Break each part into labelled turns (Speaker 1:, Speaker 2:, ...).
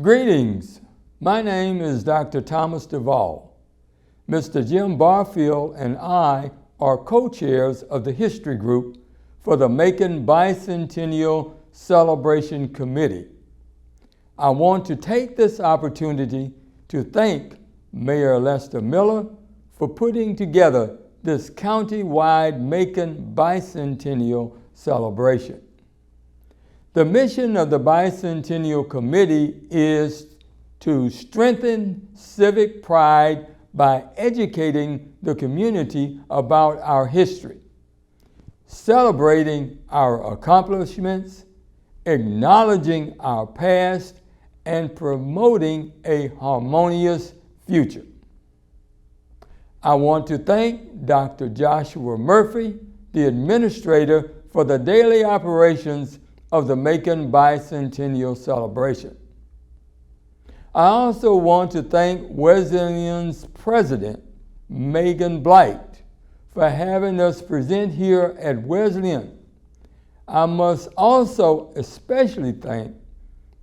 Speaker 1: Greetings. My name is Dr. Thomas Duvall. Mr. Jim Barfield and I are co-chairs of the History Group for the Macon Bicentennial Celebration Committee. I want to take this opportunity to thank Mayor Lester Miller for putting together this county-wide Macon Bicentennial celebration. The mission of the Bicentennial Committee is to strengthen civic pride by educating the community about our history, celebrating our accomplishments, acknowledging our past, and promoting a harmonious future. I want to thank Dr. Joshua Murphy, the administrator for the daily operations of the Macon Bicentennial Celebration. I also want to thank Wesleyan's president, Megan Blight, for having us present here at Wesleyan. I must also especially thank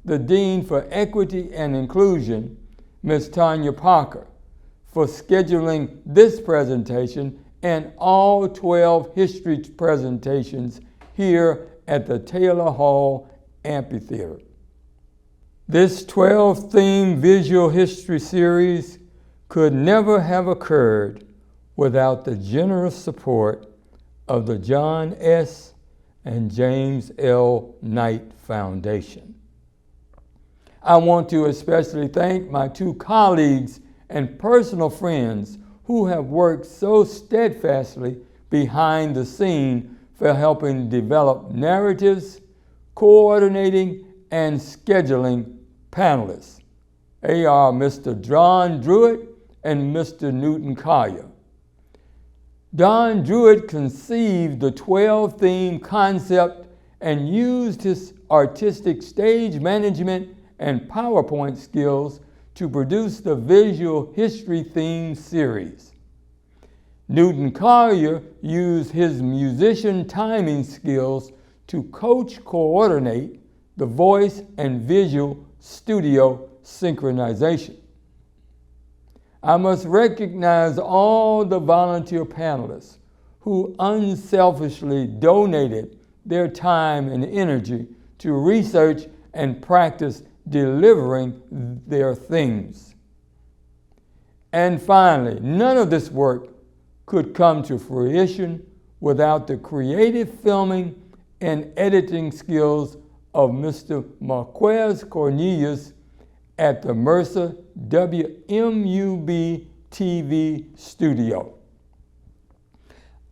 Speaker 1: the Dean for Equity and Inclusion, Ms. Tanya Parker, for scheduling this presentation and all 12 history presentations here at the Taylor Hall Amphitheater. This 12-theme visual history series could never have occurred without the generous support of the John S. and James L. Knight Foundation. I want to especially thank my two colleagues and personal friends who have worked so steadfastly behind the scene for helping develop narratives, coordinating, and scheduling panelists. They are Mr. Don Druitt and Mr. Newton Collier. Don Druitt conceived the 12-theme concept and used his artistic stage management and PowerPoint skills to produce the visual history theme series. Newton Collier used his musician timing skills to coordinate the voice and visual studio synchronization. I must recognize all the volunteer panelists who unselfishly donated their time and energy to research and practice delivering their themes. And finally, none of this work could come to fruition without the creative filming and editing skills of Mr. Marquez Cornelius at the Mercer WMUB TV studio.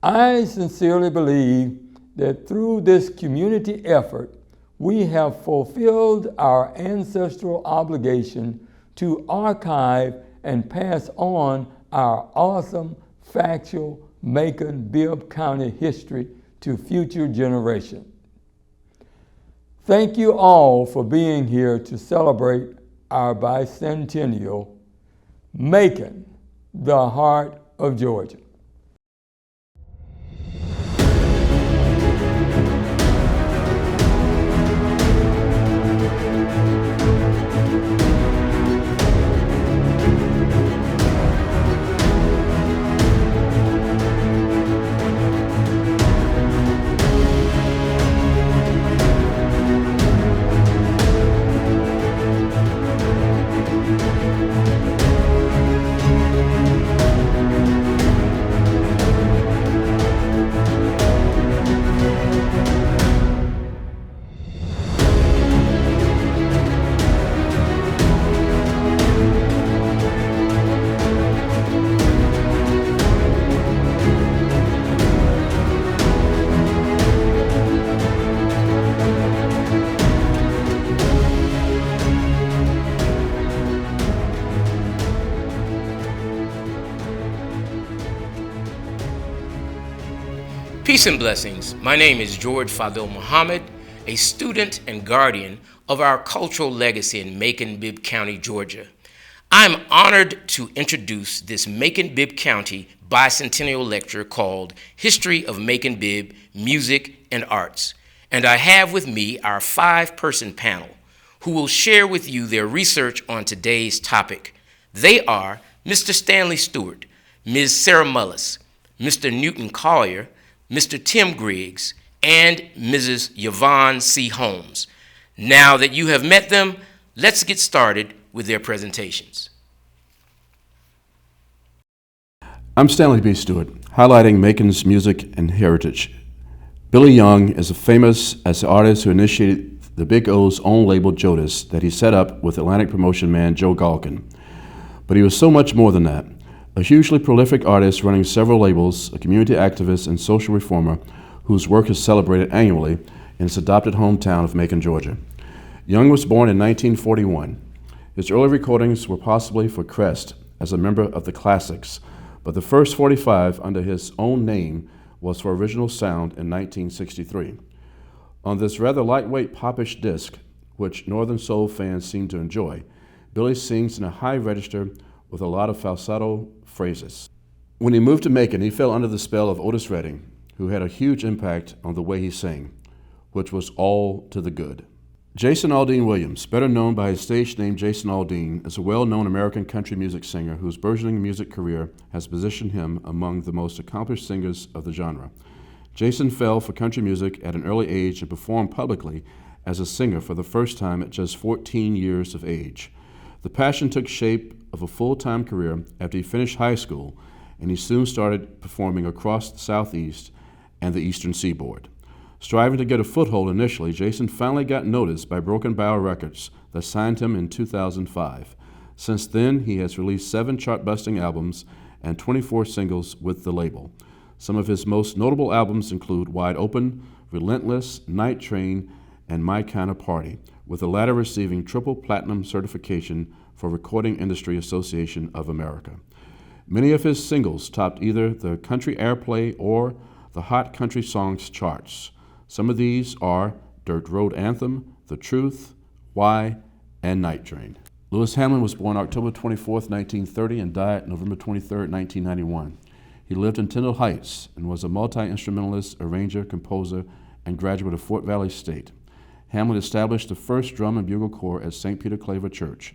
Speaker 1: I sincerely believe that through this community effort, we have fulfilled our ancestral obligation to archive and pass on our awesome, factual Macon Bibb County history to future generations. Thank you all for being here to celebrate our bicentennial, Macon, the heart of Georgia.
Speaker 2: Peace and blessings. My name is George Fadil Muhammad, a student and guardian of our cultural legacy in Macon, Bibb County, Georgia. I'm honored to introduce this Macon Bibb County bicentennial lecture called History of Macon Bibb, Music and Arts. And I have with me our 5-person panel who will share with you their research on today's topic. They are Mr. Stanley Stewart, Ms. Sarah Mullis, Mr. Newton Collier, Mr. Tim Griggs, and Mrs. Yvonne C. Holmes. Now that you have met them, let's get started with their presentations.
Speaker 3: I'm Stanley B. Stewart, highlighting Macon's music and heritage. Billy Young is famous as the artist who initiated the Big O's own label Jodis that he set up with Atlantic promotion man Joe Galkin. But he was so much more than that. A hugely prolific artist running several labels, a community activist and social reformer whose work is celebrated annually in his adopted hometown of Macon, Georgia. Young was born in 1941. His early recordings were possibly for Crest as a member of the Classics, but the first 45 under his own name was for Original Sound in 1963. On this rather lightweight popish disc, which Northern Soul fans seem to enjoy, Billy sings in a high register with a lot of falsetto phrases. When he moved to Macon, he fell under the spell of Otis Redding, who had a huge impact on the way he sang, which was all to the good. Jason Aldean Williams, better known by his stage name Jason Aldean, is a well-known American country music singer whose burgeoning music career has positioned him among the most accomplished singers of the genre. Jason fell for country music at an early age and performed publicly as a singer for the first time at just 14 years of age. The passion took shape of a full-time career after he finished high school, and he soon started performing across the Southeast and the Eastern Seaboard. Striving to get a foothold initially, Jason finally got noticed by Broken Bow Records that signed him in 2005. Since then, he has released 7 chart-busting albums and 24 singles with the label. Some of his most notable albums include Wide Open, Relentless, Night Train, and My Kinda Party, with the latter receiving triple platinum certification for Recording Industry Association of America. Many of his singles topped either the Country Airplay or the Hot Country Songs charts. Some of these are Dirt Road Anthem, The Truth, Why, and Night Train. Lewis Hamlin was born October 24, 1930 and died November 23, 1991. He lived in Tyndall Heights and was a multi-instrumentalist, arranger, composer, and graduate of Fort Valley State. Hamlin established the first drum and bugle corps at St. Peter Claver Church.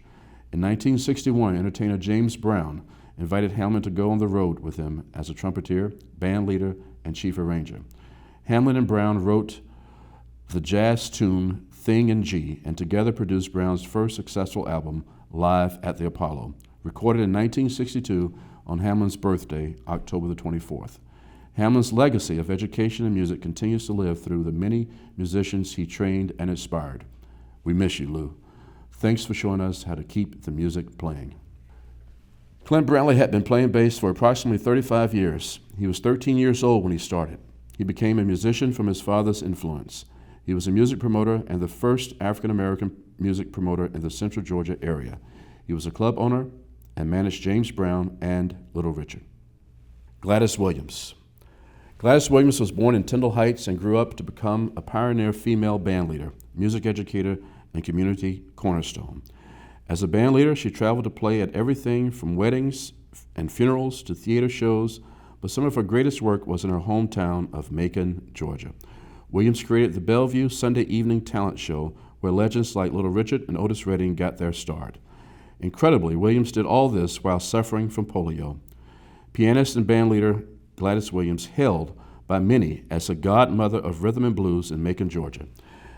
Speaker 3: In 1961, entertainer James Brown invited Hamlin to go on the road with him as a trumpeter, band leader, and chief arranger. Hamlin and Brown wrote the jazz tune Thing in G and together produced Brown's first successful album, Live at the Apollo, recorded in 1962 on Hamlin's birthday, October the 24th. Hamlin's legacy of education and music continues to live through the many musicians he trained and inspired. We miss you, Lou. Thanks for showing us how to keep the music playing. Clint Brantley had been playing bass for approximately 35 years. He was 13 years old when he started. He became a musician from his father's influence. He was a music promoter and the first African-American music promoter in the Central Georgia area. He was a club owner and managed James Brown and Little Richard. Gladys Williams. Gladys Williams was born in Tyndall Heights and grew up to become a pioneer female bandleader, music educator, and community cornerstone. As a bandleader, she traveled to play at everything from weddings and funerals to theater shows, but some of her greatest work was in her hometown of Macon, Georgia. Williams created the Bellevue Sunday Evening Talent Show, where legends like Little Richard and Otis Redding got their start. Incredibly, Williams did all this while suffering from polio. Pianist and bandleader Gladys Williams, hailed by many as the godmother of rhythm and blues in Macon, Georgia.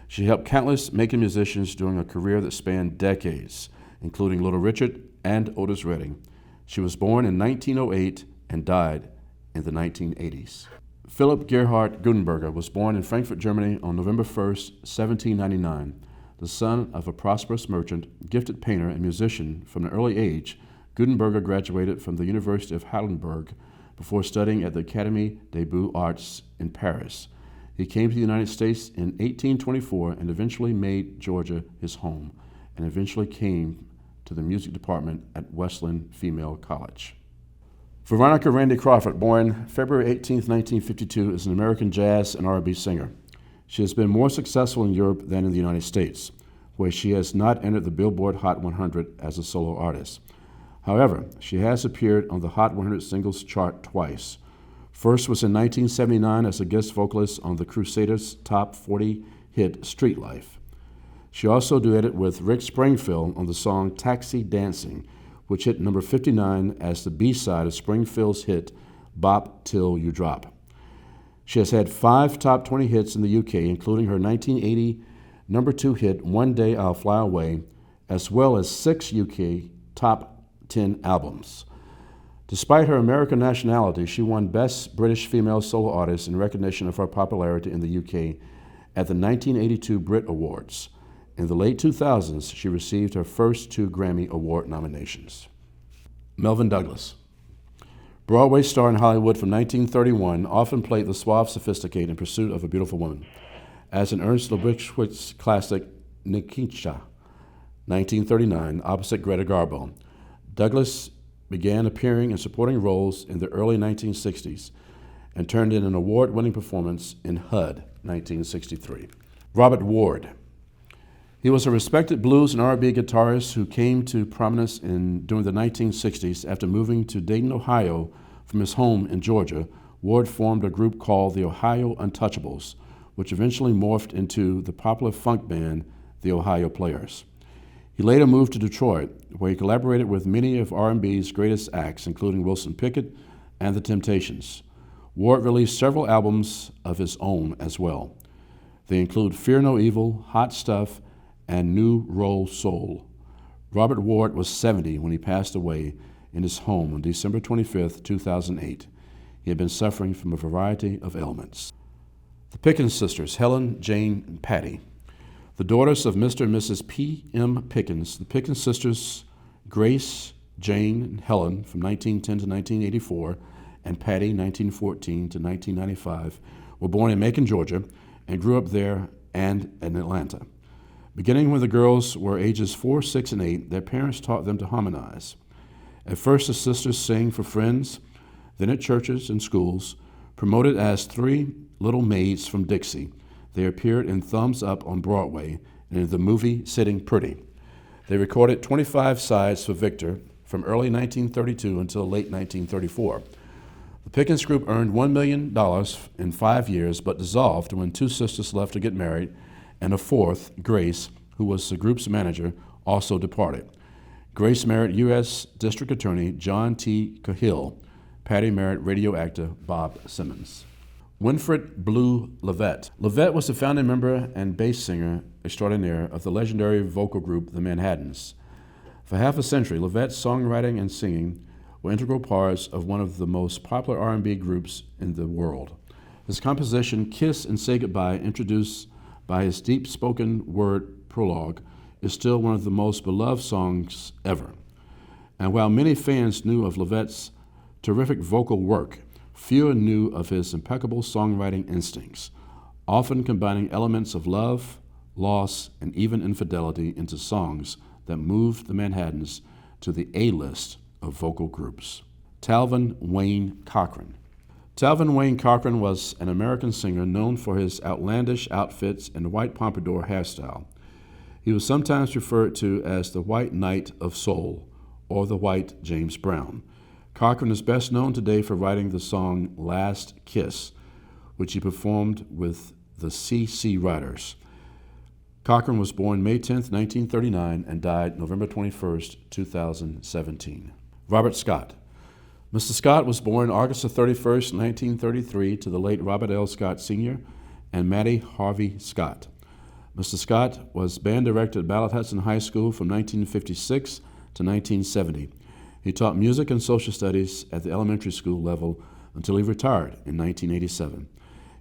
Speaker 3: She helped countless Macon musicians during a career that spanned decades, including Little Richard and Otis Redding. She was born in 1908 and died in the 1980s. Philip Gerhard Gutenberger was born in Frankfurt, Germany on November 1, 1799. The son of a prosperous merchant, gifted painter, and musician from an early age, Gutenberger graduated from the University of Heidelberg before studying at the Académie des Beaux-Arts in Paris. He came to the United States in 1824 and eventually made Georgia his home, and eventually came to the music department at Westland Female College. Veronica Randy Crawford, born February 18, 1952, is an American jazz and R&B singer. She has been more successful in Europe than in the United States, where she has not entered the Billboard Hot 100 as a solo artist. However, she has appeared on the Hot 100 Singles chart twice. First was in 1979 as a guest vocalist on the Crusaders' top 40 hit Street Life. She also duetted with Rick Springfield on the song Taxi Dancing, which hit number 59 as the B-side of Springfield's hit Bop Till You Drop. She has had 5 top 20 hits in the UK, including her 1980 number 2 hit One Day I'll Fly Away, as well as 6 UK top 10 albums. Despite her American nationality, she won Best British Female Solo Artist in recognition of her popularity in the UK at the 1982 Brit Awards. In the late 2000s, she received her first 2 Grammy Award nominations. Melvyn Douglas. Broadway star in Hollywood from 1931, often played the suave sophisticate in pursuit of a beautiful woman. As in Ernst Lubitsch's classic Nikita, 1939, opposite Greta Garbo, Douglas began appearing in supporting roles in the early 1960s and turned in an award-winning performance in HUD, 1963. Robert Ward. He was a respected blues and R&B guitarist who came to prominence during the 1960s after moving to Dayton, Ohio from his home in Georgia. Ward formed a group called the Ohio Untouchables, which eventually morphed into the popular funk band, the Ohio Players. He later moved to Detroit, where he collaborated with many of R&B's greatest acts, including Wilson Pickett and The Temptations. Ward released several albums of his own as well. They include Fear No Evil, Hot Stuff, and New Roll Soul. Robert Ward was 70 when he passed away in his home on December 25, 2008. He had been suffering from a variety of ailments. The Pickens sisters, Helen, Jane, and Patty. The daughters of Mr. and Mrs. P.M. Pickens, the Pickens sisters, Grace, Jane, and Helen from 1910 to 1984, and Patty, 1914 to 1995, were born in Macon, Georgia, and grew up there and in Atlanta. Beginning when the girls were ages 4, 6, and 8, their parents taught them to harmonize. At first, the sisters sang for friends, then at churches and schools. Promoted as 3 little maids from Dixie, they appeared in Thumbs Up on Broadway and in the movie Sitting Pretty. They recorded 25 sides for Victor from early 1932 until late 1934. The Pickens Group earned $1 million in 5 years, but dissolved when 2 sisters left to get married, and a 4th, Grace, who was the group's manager, also departed. Grace married U.S. District Attorney John T. Cahill. Patty married radio actor Bob Simmons. Winfred Blue Leavitt. Leavitt was the founding member and bass singer extraordinaire of the legendary vocal group The Manhattans. For half a century, Leavitt's songwriting and singing were integral parts of one of the most popular R&B groups in the world. His composition, Kiss and Say Goodbye, introduced by his deep spoken word prologue, is still one of the most beloved songs ever. And while many fans knew of Leavitt's terrific vocal work, fewer knew of his impeccable songwriting instincts, often combining elements of love, loss, and even infidelity into songs that moved the Manhattans to the A-list of vocal groups. Talvin Wayne Cochran. Talvin Wayne Cochran was an American singer known for his outlandish outfits and white pompadour hairstyle. He was sometimes referred to as the White Knight of Soul or the White James Brown. Cochran is best known today for writing the song Last Kiss, which he performed with the C.C. Riders. Cochran was born May 10, 1939, and died November 21, 2017. Robert Scott. Mr. Scott was born August 31, 1933, to the late Robert L. Scott Sr. and Mattie Harvey Scott. Mr. Scott was band director at Ballard Hudson High School from 1956 to 1970. He taught music and social studies at the elementary school level until he retired in 1987.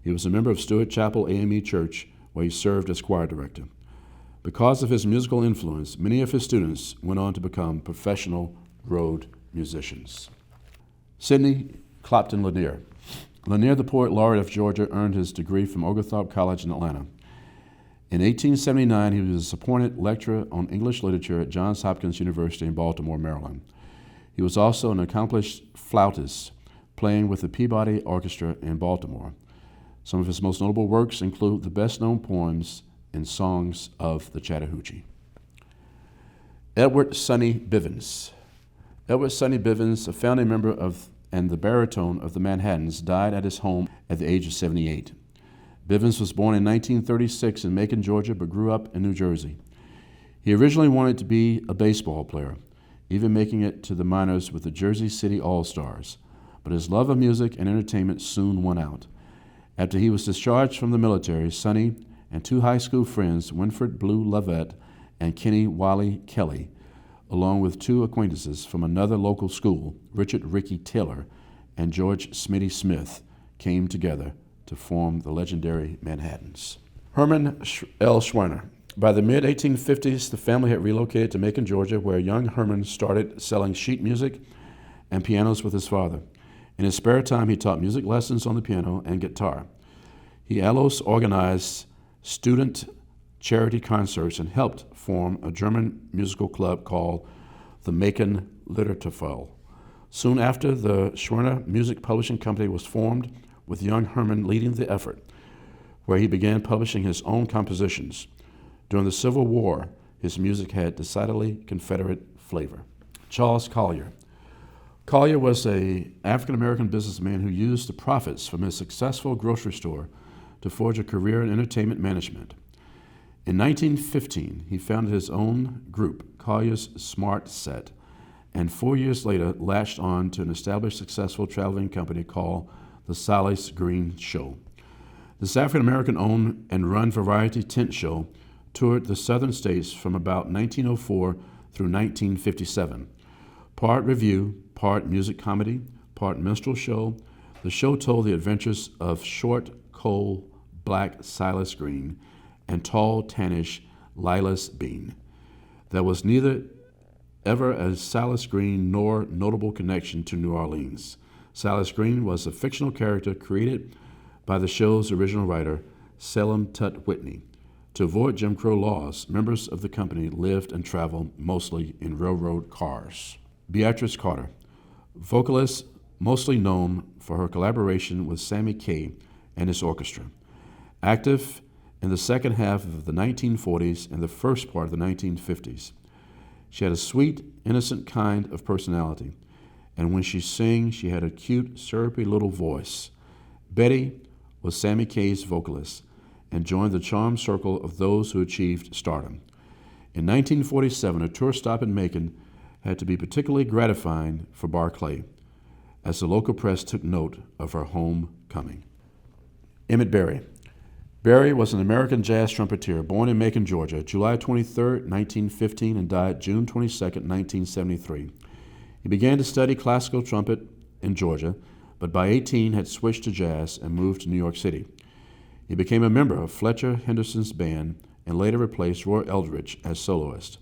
Speaker 3: He was a member of Stewart Chapel AME Church, where he served as choir director. Because of his musical influence, many of his students went on to become professional road musicians. Sidney Clopton Lanier. Lanier, the poet laureate of Georgia, earned his degree from Oglethorpe College in Atlanta. In 1879, he was appointed lecturer on English literature at Johns Hopkins University in Baltimore, Maryland. He was also an accomplished flautist, playing with the Peabody Orchestra in Baltimore. Some of his most notable works include the best-known poems and songs of the Chattahoochee. Edward Sonny Bivens. Edward Sonny Bivens, a founding member of and the baritone of the Manhattans, died at his home at the age of 78. Bivens was born in 1936 in Macon, Georgia, but grew up in New Jersey. He originally wanted to be a baseball player, even making it to the minors with the Jersey City All-Stars, but his love of music and entertainment soon won out. After he was discharged from the military, Sonny and two high school friends, Winfred Blue Lovett and Kenny Wally Kelly, along with two acquaintances from another local school, Richard Ricky Taylor and George Smitty Smith, came together to form the legendary Manhattans. Herman L. Schwerner. By the mid-1850s, the family had relocated to Macon, Georgia, where young Herman started selling sheet music and pianos with his father. In his spare time, he taught music lessons on the piano and guitar. He also organized student charity concerts and helped form a German musical club called the Macon Literaturfall. Soon after, the Schwerner Music Publishing Company was formed, with young Herman leading the effort, where he began publishing his own compositions. During the Civil War, his music had decidedly Confederate flavor. Charles Collier. Collier was an African-American businessman who used the profits from his successful grocery store to forge a career in entertainment management. In 1915, he founded his own group, Collier's Smart Set, and 4 years later latched on to an established successful traveling company called the Silas Green Show. This African-American owned and run variety tent show toured the southern states from about 1904 through 1957. Part review, part music comedy, part minstrel show, the show told the adventures of short, coal, black Silas Green and tall, tannish Lilas Bean. There was neither ever a Silas Green nor notable connection to New Orleans. Silas Green was a fictional character created by the show's original writer, Salem Tut Whitney. To avoid Jim Crow laws, members of the company lived and traveled mostly in railroad cars. Beatrice Carter, vocalist mostly known for her collaboration with Sammy Kaye and his orchestra. Active in the second half of the 1940s and the first part of the 1950s. She had a sweet, innocent kind of personality, and when she sang, she had a cute, syrupy little voice. Betty was Sammy Kaye's vocalist and joined the charmed circle of those who achieved stardom. In 1947, a tour stop in Macon had to be particularly gratifying for Barclay, as the local press took note of her homecoming. Emmett Berry. Berry was an American jazz trumpeter born in Macon, Georgia, July 23, 1915, and died June 22, 1973. He began to study classical trumpet in Georgia, but by 18 had switched to jazz and moved to New York City. He became a member of Fletcher Henderson's band and later replaced Roy Eldridge as soloist.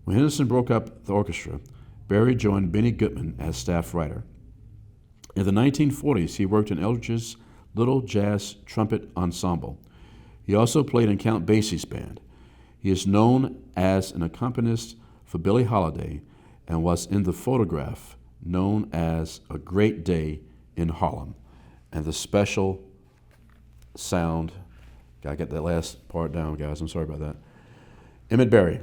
Speaker 3: When Henderson broke up the orchestra, Berry joined Benny Goodman as staff writer. In the 1940s, he worked in Eldridge's Little Jazz Trumpet Ensemble. He also played in Count Basie's band. He is known as an accompanist for Billie Holiday and was in the photograph known as A Great Day in Harlem. And the special sound, gotta get that last part down, guys, I'm sorry about that. Emmett Berry.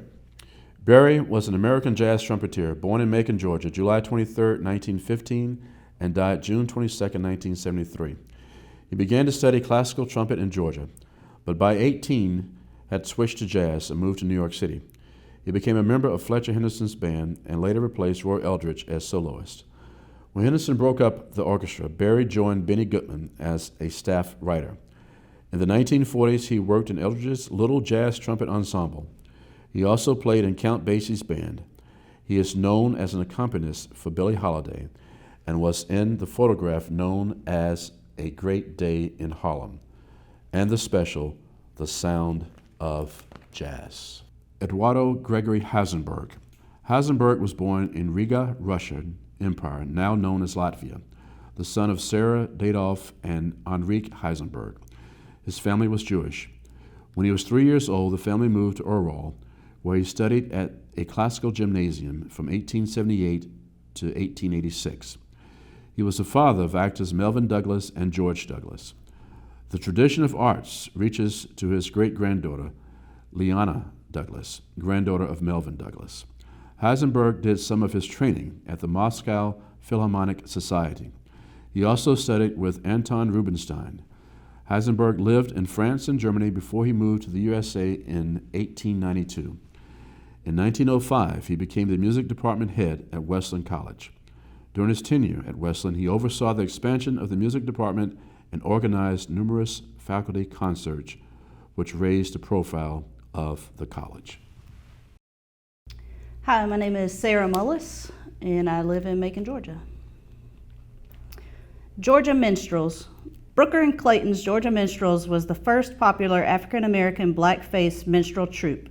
Speaker 3: Berry was an American jazz trumpeter born in Macon, Georgia, July 23, 1915, and died June 22, 1973. He began to study classical trumpet in Georgia, but by 18 had switched to jazz and moved to New York City. He became a member of Fletcher Henderson's band and later replaced Roy Eldridge as soloist. When Henderson broke up the orchestra, Berry joined Benny Goodman as a staff writer. In the 1940s, he worked in Eldridge's Little Jazz Trumpet Ensemble. He also played in Count Basie's band. He is known as an accompanist for Billie Holiday and was in the photograph known as A Great Day in Harlem, and the special, The Sound of Jazz. Eduardo Gregory Heisenberg. Heisenberg was born in Riga, Russian Empire, now known as Latvia, the son of Sarah Dadolf and Henrik Heisenberg. His family was Jewish. When he was 3 years old, the family moved to Ural, where he studied at a classical gymnasium from 1878 to 1886. He was the father of actors Melvyn Douglas and George Douglas. The tradition of arts reaches to his great-granddaughter, Leanna Douglas, granddaughter of Melvyn Douglas. Heisenberg did some of his training at the Moscow Philharmonic Society. He also studied with Anton Rubinstein. Heisenberg lived in France and Germany before he moved to the USA in 1892. In 1905, he became the music department head at Wesleyan College. During his tenure at Wesleyan, he oversaw the expansion of the music department and organized numerous faculty concerts, which raised the profile of the college.
Speaker 4: Hi, my name is Sarah Mullis, and I live in Macon, Georgia. Georgia Minstrels. Brooker and Clayton's Georgia Minstrels was the first popular African-American blackface minstrel troupe.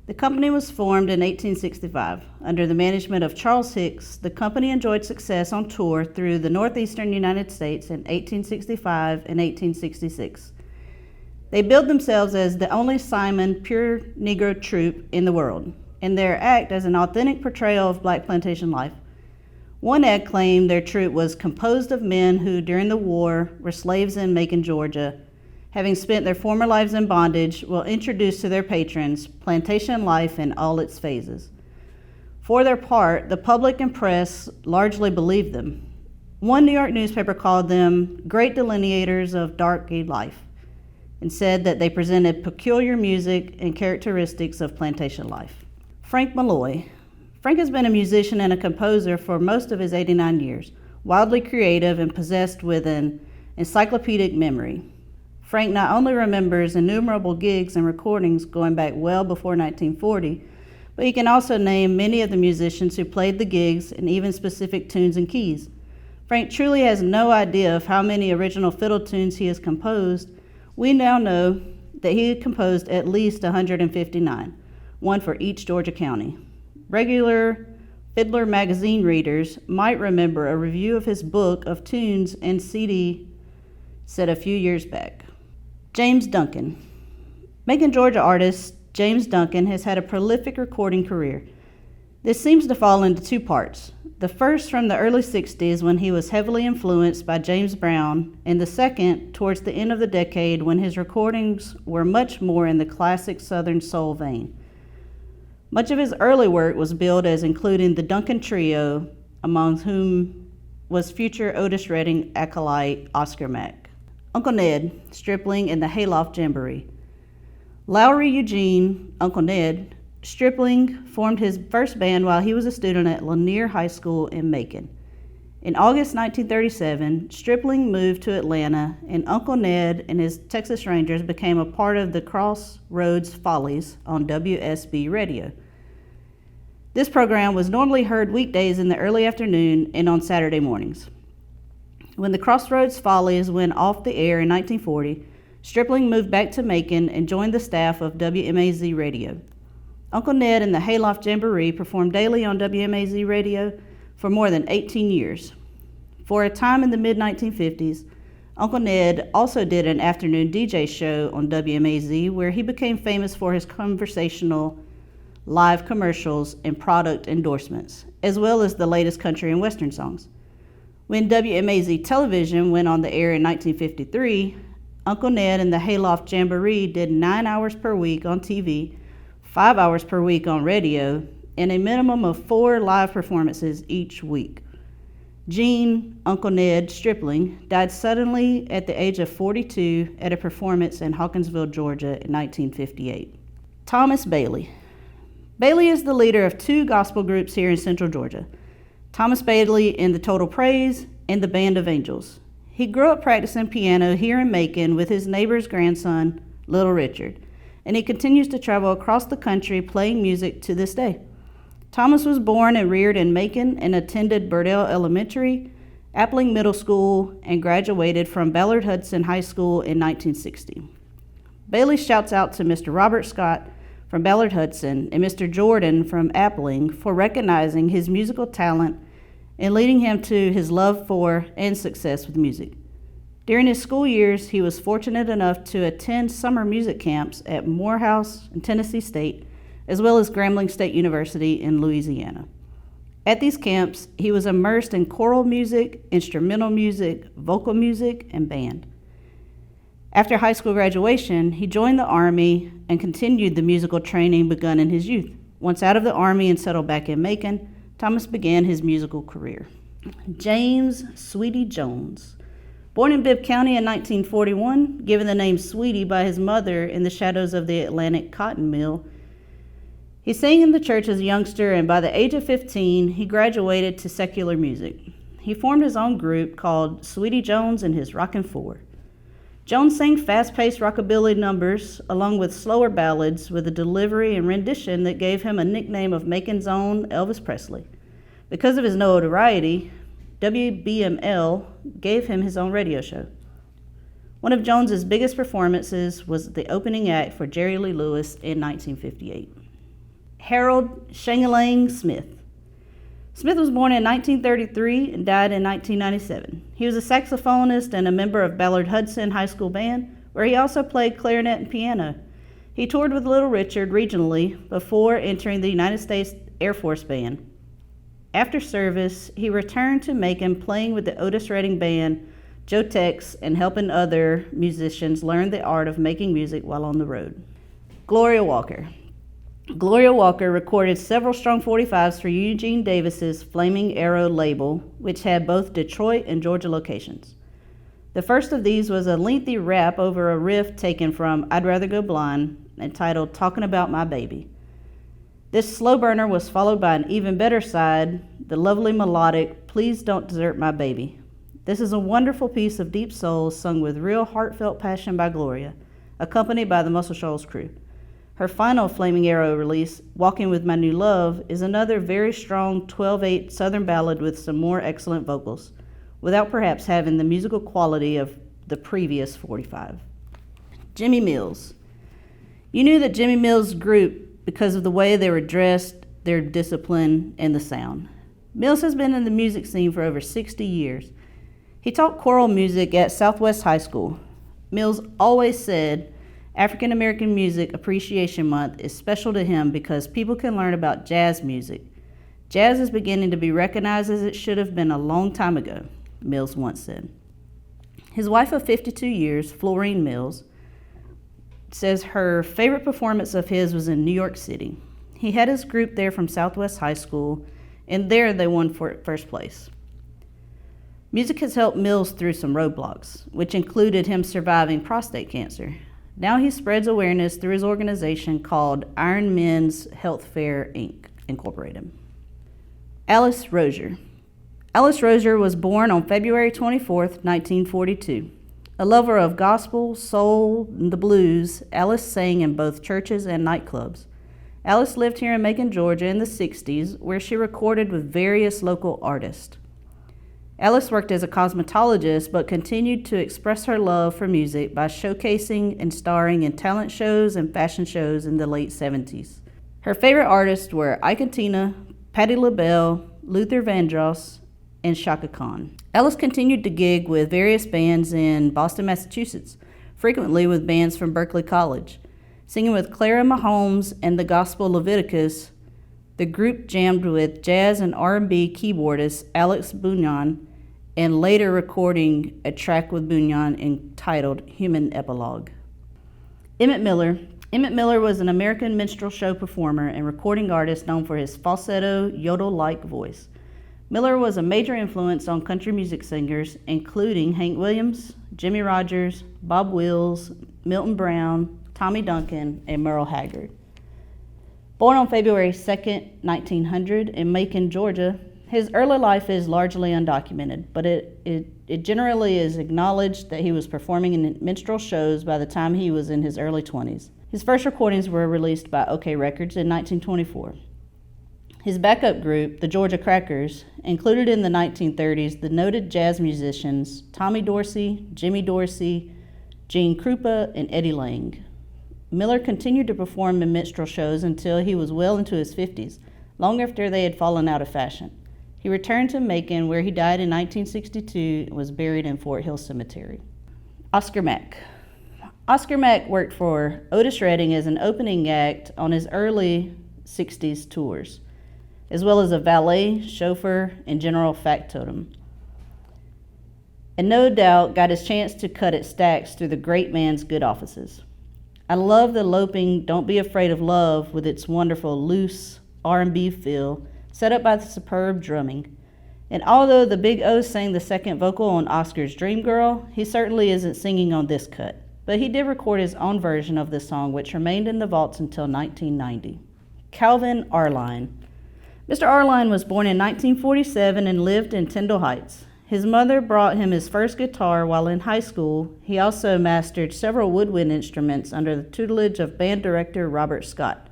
Speaker 4: The company was formed in 1865. Under the management of Charles Hicks, the company enjoyed success on tour through the northeastern United States in 1865 and 1866. They billed themselves as the only Simon pure Negro troupe in the world, and their act as an authentic portrayal of black plantation life. One ad claimed their troupe was composed of men who, during the war, were slaves in Macon, Georgia, having spent their former lives in bondage, will introduce to their patrons plantation life in all its phases. For their part, the public and press largely believed them. One New York newspaper called them great delineators of dark life and said that they presented peculiar music and characteristics of plantation life. Frank Malloy. Frank has been a musician and a composer for most of his 89 years, wildly creative and possessed with an encyclopedic memory. Frank not only remembers innumerable gigs and recordings going back well before 1940, but he can also name many of the musicians who played the gigs and even specific tunes and keys. Frank truly has no idea of how many original fiddle tunes he has composed. We now know that he had composed at least 159, one for each Georgia county. Regular Fiddler magazine readers might remember a review of his book of tunes and CD set a few years back. James Duncan. Macon, Georgia artist James Duncan has had a prolific recording career. This seems to fall into two parts. The first from the early 60s when he was heavily influenced by James Brown, and the second towards the end of the decade when his recordings were much more in the classic Southern soul vein. Much of his early work was billed as including the Duncan Trio, among whom was future Otis Redding acolyte Oscar Mack. Uncle Ned, stripling in the Hayloft Jamboree. Lowry Eugene, Uncle Ned, stripling, formed his first band while he was a student at Lanier High School in Macon. In August 1937, Stripling moved to Atlanta, and Uncle Ned and his Texas Rangers became a part of the Crossroads Follies on WSB radio. This program was normally heard weekdays in the early afternoon and on Saturday mornings. When the Crossroads Follies went off the air in 1940, Stripling moved back to Macon and joined the staff of WMAZ radio. Uncle Ned and the Hayloft Jamboree performed daily on WMAZ radio for more than 18 years. For a time in the mid-1950s, Uncle Ned also did an afternoon DJ show on WMAZ where he became famous for his conversational live commercials and product endorsements, as well as the latest country and western songs. When WMAZ television went on the air in 1953, Uncle Ned and the Hayloft Jamboree did 9 hours per week on TV, 5 hours per week on radio, and a minimum of 4 live performances each week. Gene, Uncle Ned Stripling, died suddenly at the age of 42 at a performance in Hawkinsville, Georgia in 1958. Thomas Bailey. Bailey is the leader of 2 gospel groups here in Central Georgia, Thomas Bailey in the Total Praise and the Band of Angels. He grew up practicing piano here in Macon with his neighbor's grandson, Little Richard, and he continues to travel across the country playing music to this day. Thomas was born and reared in Macon and attended Burdell Elementary, Appling Middle School, and graduated from Ballard Hudson High School in 1960. Bailey shouts out to Mr. Robert Scott from Ballard Hudson and Mr. Jordan from Appling for recognizing his musical talent and leading him to his love for and success with music. During his school years, he was fortunate enough to attend summer music camps at Morehouse and Tennessee State, as well as Grambling State University in Louisiana. At these camps, he was immersed in choral music, instrumental music, vocal music, and band. After high school graduation, he joined the Army and continued the musical training begun in his youth. Once out of the Army and settled back in Macon, Thomas began his musical career. James Sweetie Jones. Born in Bibb County in 1941, given the name Sweetie by his mother in the shadows of the Atlantic cotton mill, he sang in the church as a youngster, and by the age of 15, he graduated to secular music. He formed his own group called Sweetie Jones and his Rockin' Four. Jones sang fast-paced rockabilly numbers along with slower ballads with a delivery and rendition that gave him a nickname of Macon's own Elvis Presley. Because of his notoriety, WBML gave him his own radio show. One of Jones's biggest performances was the opening act for Jerry Lee Lewis in 1958. Harold Shangalang Smith. Smith was born in 1933 and died in 1997. He was a saxophonist and a member of Ballard Hudson High School Band, where he also played clarinet and piano. He toured with Little Richard regionally before entering the United States Air Force Band. After service, he returned to Macon, playing with the Otis Redding Band, Joe Tex, and helping other musicians learn the art of making music while on the road. Gloria Walker. Gloria Walker recorded several strong 45s for Eugene Davis's Flaming Arrow label, which had both Detroit and Georgia locations. The first of these was a lengthy rap over a riff taken from I'd Rather Go Blind, entitled Talking About My Baby. This slow burner was followed by an even better side, the lovely melodic Please Don't Desert My Baby. This is a wonderful piece of deep soul sung with real heartfelt passion by Gloria, accompanied by the Muscle Shoals crew. Her final Flaming Arrow release, Walking With My New Love, is another very strong 12/8 Southern ballad with some more excellent vocals, without perhaps having the musical quality of the previous 45. Jimmy Mills. You knew that Jimmy Mills' group because of the way they were dressed, their discipline, and the sound. Mills has been in the music scene for over 60 years. He taught choral music at Southwest High School. Mills always said, African American Music Appreciation Month is special to him because people can learn about jazz music. Jazz is beginning to be recognized as it should have been a long time ago, Mills once said. His wife of 52 years, Florine Mills, says her favorite performance of his was in New York City. He had his group there from Southwest High School, and there they won first place. Music has helped Mills through some roadblocks, which included him surviving prostate cancer. Now he spreads awareness through his organization called Iron Men's Health Fair, Inc., Incorporated. Alice Rozier. Alice Rozier was born on February 24, 1942. A lover of gospel, soul, and the blues, Alice sang in both churches and nightclubs. Alice lived here in Macon, Georgia in the 60s, where she recorded with various local artists. Alice worked as a cosmetologist, but continued to express her love for music by showcasing and starring in talent shows and fashion shows in the late 70s. Her favorite artists were Ike and Tina, Patti LaBelle, Luther Vandross, and Chaka Khan. Alice continued to gig with various bands in Boston, Massachusetts, frequently with bands from Berklee College. Singing with Clara Mahomes and the Gospel Leviticus, the group jammed with jazz and R&B keyboardist Alex Bunyan, and later recording a track with Bunyan entitled Human Epilogue. Emmett Miller. Emmett Miller was an American minstrel show performer and recording artist known for his falsetto, yodel-like voice. Miller was a major influence on country music singers, including Hank Williams, Jimmy Rogers, Bob Wills, Milton Brown, Tommy Duncan, and Merle Haggard. Born on February 2, 1900, in Macon, Georgia, his early life is largely undocumented, but it generally is acknowledged that he was performing in minstrel shows by the time he was in his early 20s. His first recordings were released by OK Records in 1924. His backup group, the Georgia Crackers, included in the 1930s the noted jazz musicians Tommy Dorsey, Jimmy Dorsey, Gene Krupa, and Eddie Lang. Miller continued to perform in minstrel shows until he was well into his 50s, long after they had fallen out of fashion. He returned to Macon, where he died in 1962 and was buried in Fort Hill Cemetery. Oscar Mack. Oscar Mack worked for Otis Redding as an opening act on his early 60s tours, as well as a valet, chauffeur, and general factotum. And no doubt got his chance to cut at Stax through the great man's good offices. I love the loping Don't Be Afraid of Love with its wonderful loose R&B feel set up by the superb drumming. And although the Big O sang the second vocal on Oscar's Dream Girl, he certainly isn't singing on this cut. But he did record his own version of this song, which remained in the vaults until 1990. Calvin Arline. Mr. Arline was born in 1947 and lived in Tyndall Heights. His mother brought him his first guitar while in high school. He also mastered several woodwind instruments under the tutelage of band director Robert Scott.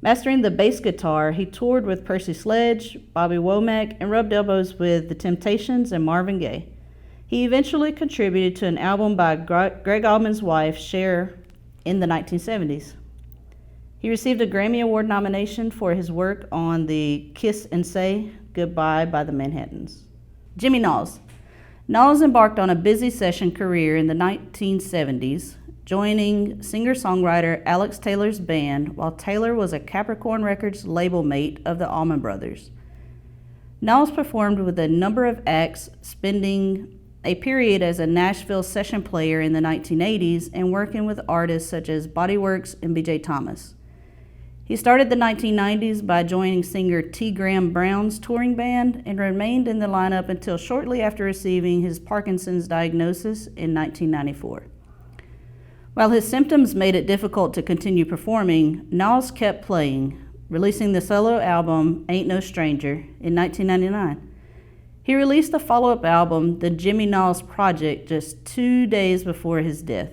Speaker 4: Mastering the bass guitar, he toured with Percy Sledge, Bobby Womack, and rubbed elbows with The Temptations and Marvin Gaye. He eventually contributed to an album by Greg Allman's wife, Cher, in the 1970s. He received a Grammy Award nomination for his work on the Kiss and Say Goodbye by the Manhattans. Jimmy Knowles. Knowles embarked on a busy session career in the 1970s, joining singer-songwriter Alex Taylor's band while Taylor was a Capricorn Records label mate of the Allman Brothers. Knowles performed with a number of acts, spending a period as a Nashville session player in the 1980s and working with artists such as Bodyworks and B.J. Thomas. He started the 1990s by joining singer T. Graham Brown's touring band and remained in the lineup until shortly after receiving his Parkinson's diagnosis in 1994. While his symptoms made it difficult to continue performing, Knowles kept playing, releasing the solo album Ain't No Stranger in 1999. He released the follow-up album, The Jimmy Knowles Project, just 2 days before his death.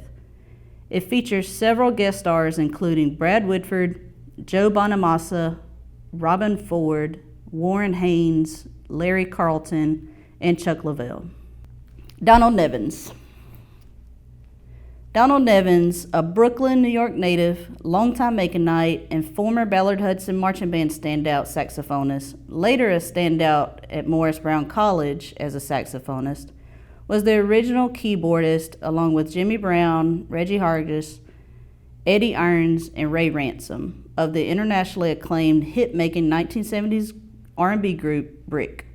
Speaker 4: It features several guest stars including Brad Whitford, Joe Bonamassa, Robin Ford, Warren Haynes, Larry Carlton, and Chuck Leavell. Donald Nevins. Donald Nevins, a Brooklyn, New York native, longtime Maconite, and former Ballard Hudson Marching Band standout saxophonist, later a standout at Morris Brown College as a saxophonist, was the original keyboardist along with Jimmy Brown, Reggie Hargis, Eddie Irons, and Ray Ransom of the internationally acclaimed hit-making 1970s R&B group Brick.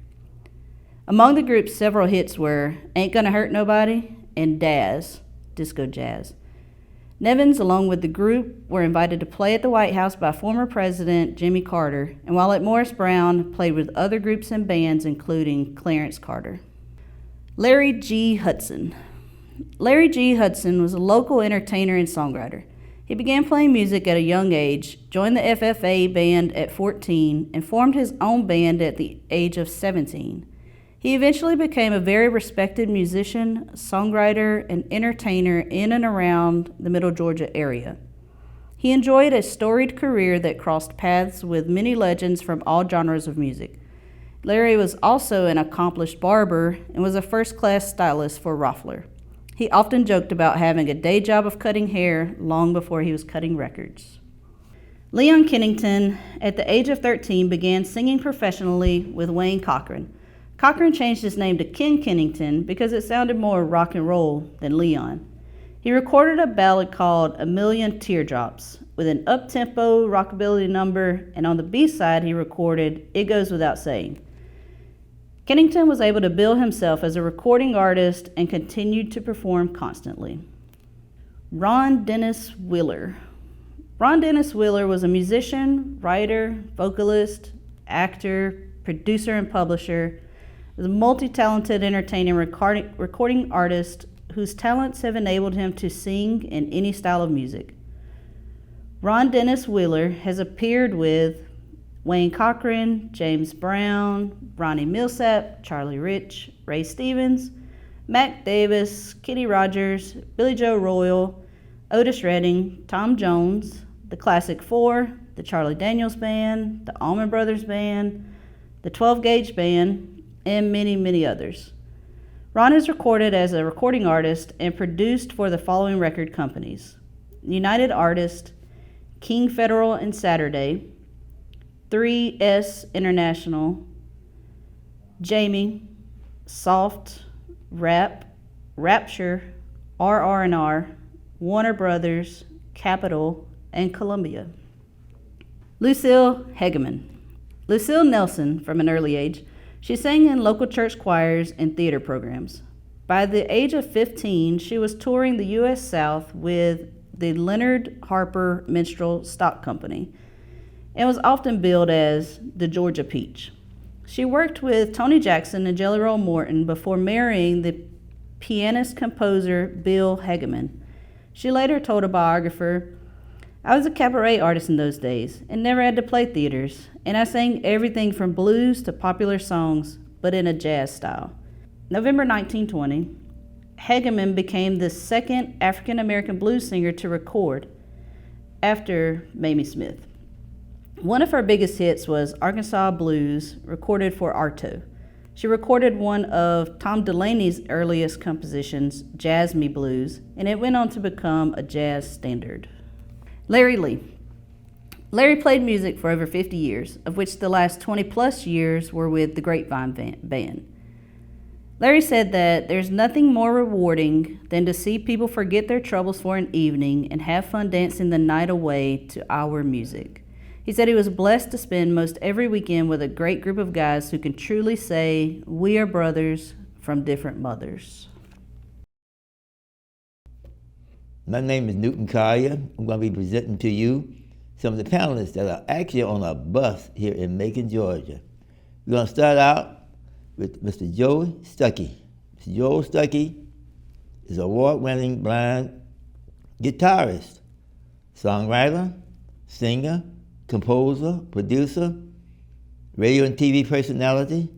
Speaker 4: Among the group's several hits were Ain't Gonna Hurt Nobody and Dazz, disco jazz. Nevins, along with the group, were invited to play at the White House by former President Jimmy Carter, and while at Morris Brown, played with other groups and bands including Clarence Carter. Larry G. Hudson. Larry G. Hudson was a local entertainer and songwriter. He began playing music at a young age, joined the FFA band at 14, and formed his own band at the age of 17. He eventually became a very respected musician, songwriter, and entertainer in and around the Middle Georgia area. He enjoyed a storied career that crossed paths with many legends from all genres of music. Larry was also an accomplished barber and was a first-class stylist for Roffler. He often joked about having a day job of cutting hair long before he was cutting records. Leon Kennington, at the age of 13, began singing professionally with Wayne Cochran. Cochran changed his name to Ken Kennington because it sounded more rock and roll than Leon. He recorded a ballad called A Million Teardrops with an up-tempo rockabilly number, and on the B-side he recorded It Goes Without Saying. Kennington was able to bill himself as a recording artist and continued to perform constantly. Ron Dennis Wheeler. Ron Dennis Wheeler was a musician, writer, vocalist, actor, producer, and publisher. He was a multi-talented entertaining recording artist whose talents have enabled him to sing in any style of music. Ron Dennis Wheeler has appeared with Wayne Cochran, James Brown, Ronnie Millsap, Charlie Rich, Ray Stevens, Mac Davis, Kenny Rogers, Billy Joe Royal, Otis Redding, Tom Jones, the Classic Four, the Charlie Daniels Band, the Allman Brothers Band, the 12 Gauge Band, and many, many others. Ron is recorded as a recording artist and produced for the following record companies: United Artists, King Federal and Saturday, 3S International, Jamie, Soft, Rap, Rapture, RR&R, Warner Brothers, Capitol, and Columbia. Lucille Hegeman. Lucille Nelson, from an early age, she sang in local church choirs and theater programs. By the age of 15, she was touring the U.S. South with the Leonard Harper Minstrel Stock Company and was often billed as the Georgia Peach. She worked with Tony Jackson and Jelly Roll Morton before marrying the pianist-composer Bill Hageman. She later told a biographer, "I was a cabaret artist in those days and never had to play theaters, and I sang everything from blues to popular songs, but in a jazz style." November 1920, Hageman became the second African-American blues singer to record, after Mamie Smith. One of her biggest hits was Arkansas Blues, recorded for Arto. She recorded one of Tom Delaney's earliest compositions, Jazz Me Blues, and it went on to become a jazz standard. Larry Lee. Larry played music for over 50 years, of which the last 20 plus years were with the Grapevine Band. Larry said that there's nothing more rewarding than to see people forget their troubles for an evening and have fun dancing the night away to our music. He said he was blessed to spend most every weekend with a great group of guys who can truly say, "We are brothers from different mothers."
Speaker 5: My name is Newton Collier. I'm going to be presenting to you some of the panelists that are actually on a bus here in Macon, Georgia. We're going to start out with Mr. Joe Stuckey. Mr. Joe Stuckey is an award-winning blind guitarist, songwriter, singer, composer, producer, radio and TV personality,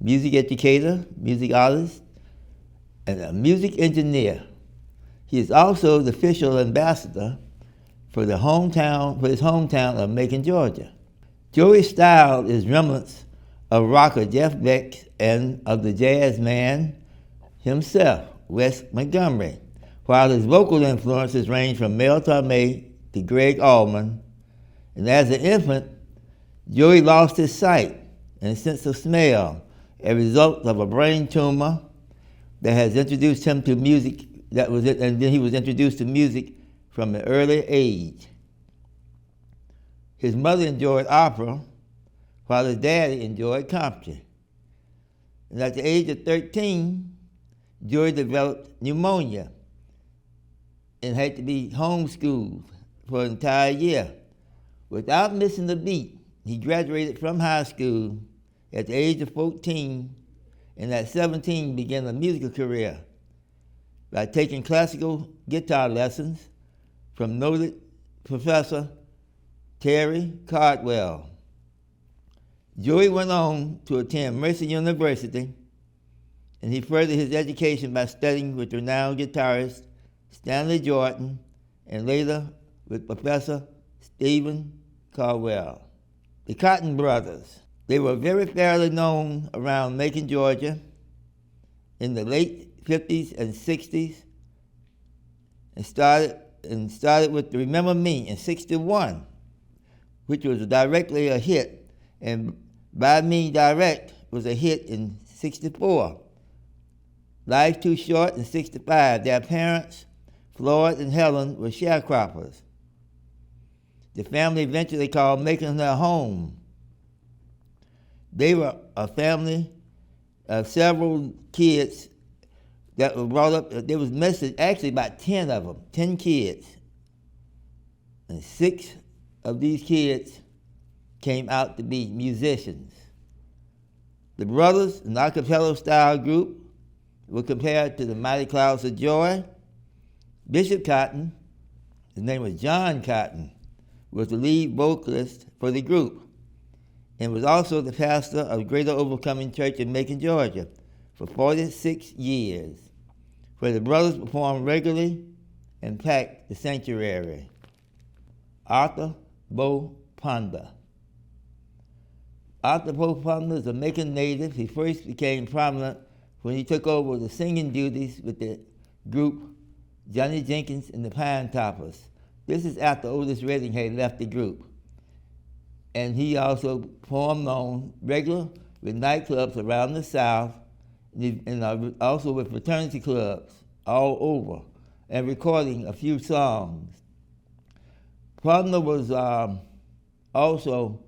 Speaker 5: music educator, music artist, and a music engineer. He is also the official ambassador for his hometown of Macon, Georgia. Joey's style is remnants of rocker Jeff Beck and of the jazz man himself, Wes Montgomery, while his vocal influences range from Mel Torme to Greg Allman. And as an infant, Joey lost his sight and sense of smell, a result of a brain tumor that has introduced him to music. And then he was introduced to music from an early age. His mother enjoyed opera, while his daddy enjoyed country. And at the age of 13, Joey developed pneumonia and had to be homeschooled for an entire year. Without missing a beat, he graduated from high school at the age of 14, and at 17 began a musical career by taking classical guitar lessons from noted professor Terry Cardwell. Joey went on to attend Mercer University, and he furthered his education by studying with renowned guitarist Stanley Jordan, and later with Professor Stephen Caldwell. The Cotton Brothers. They were very fairly known around Macon, Georgia in the late 50s and 60s, and started with Remember Me in 61, which was directly a hit, and By Me Direct was a hit in 64. Life Too Short in 65. Their parents, Floyd and Helen, were sharecroppers. The family eventually called Macon their home. They were a family of several kids that were brought up. There was actually about 10 of them, 10 kids. And 6 of these kids came out to be musicians. The brothers, an a cappella style group, were compared to the Mighty Clouds of Joy. Bishop Cotton, his name was John Cotton, was the lead vocalist for the group and was also the pastor of Greater Overcoming Church in Macon, Georgia for 46 years, where the brothers performed regularly and packed the sanctuary. Arthur Bo Ponder. Arthur Bo Ponder is a Macon native. He first became prominent when he took over the singing duties with the group Johnny Jenkins and the Pine Toppers. This is after Otis Redding had left the group. And he also performed on regular with nightclubs around the South and also with fraternity clubs all over and recording a few songs. Ponder was also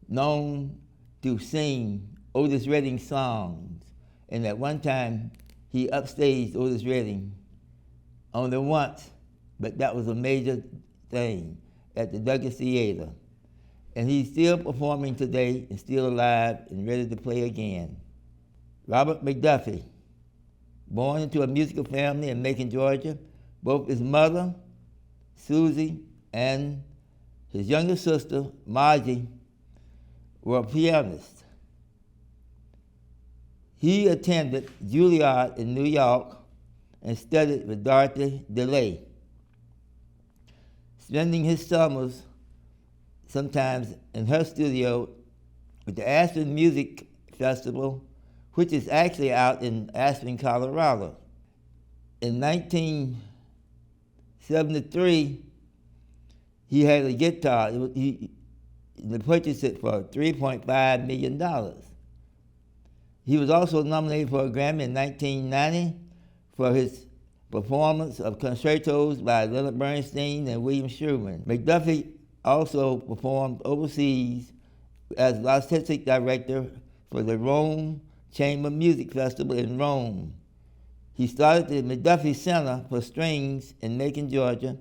Speaker 5: known to sing Otis Redding songs. And at one time, he upstaged Otis Redding only once, but that was a major thing at the Douglas Theater. and he's still performing today and still alive and ready to play again. Robert McDuffie, born into a musical family in Macon, Georgia. Both his mother, Susie, and his younger sister, Margie, were pianists. He attended Juilliard in New York and studied with Dorothy DeLay, spending his summers sometimes in her studio with the Aspen Music Festival, which is actually out in Aspen, Colorado. In 1973, he had a guitar. He purchased it for $3.5 million. He was also nominated for a Grammy in 1990 for his performance of concertos by Leonard Bernstein and William Schumann. McDuffie also performed overseas as artistic director for the Rome Chamber Music Festival in Rome. He started the McDuffie Center for Strings in Macon, Georgia,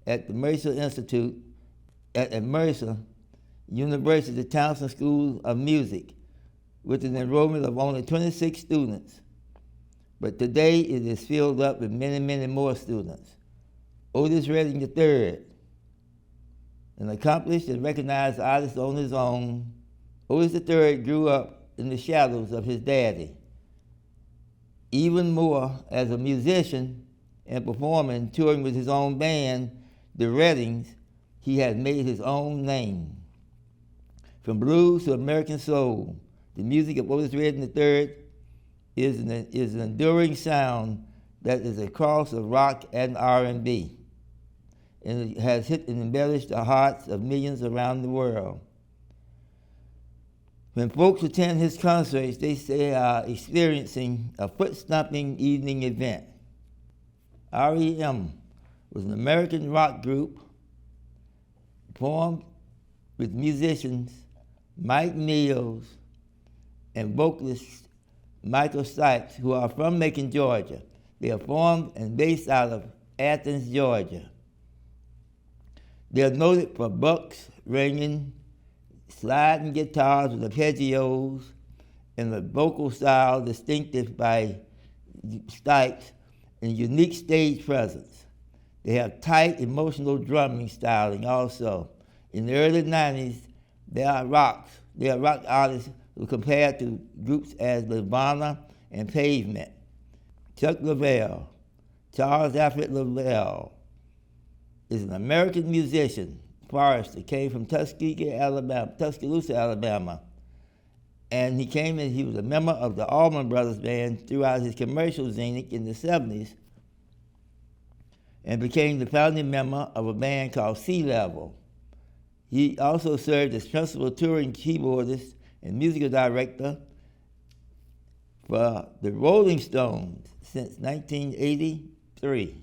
Speaker 5: at the Mercer Institute at Mercer University Townsend School of Music, with an enrollment of only 26 students. But today it is filled up with many, many more students. Otis Redding III, an accomplished and recognized artist on his own, Otis III grew up in the shadows of his daddy. Even more as a musician and performing, touring with his own band, the Reddings, he has made his own name. From blues to American soul, the music of Otis Redding III is an enduring sound that is a cross of rock and R&B, and it has hit and embellished the hearts of millions around the world. When folks attend his concerts, they say they are experiencing a foot-stomping evening event. R.E.M. was an American rock group formed with musicians Mike Mills and vocalist Michael Sykes, who are from Macon, Georgia. They are formed and based out of Athens, Georgia. They are noted for bucks ringing, sliding guitars with arpeggios, and a vocal style distinctive by Sykes and unique stage presence. They have tight, emotional drumming styling also. In the early 90s, they are rock artists who compared to groups as Nirvana and Pavement. Chuck Leavell, Charles Alfred Leavell, is an American musician, forester, came from Tuscaloosa, Alabama. And he was a member of the Allman Brothers Band throughout his commercial zenith in the 70s, and became the founding member of a band called Sea Level. He also served as principal touring keyboardist and musical director for the Rolling Stones since 1983.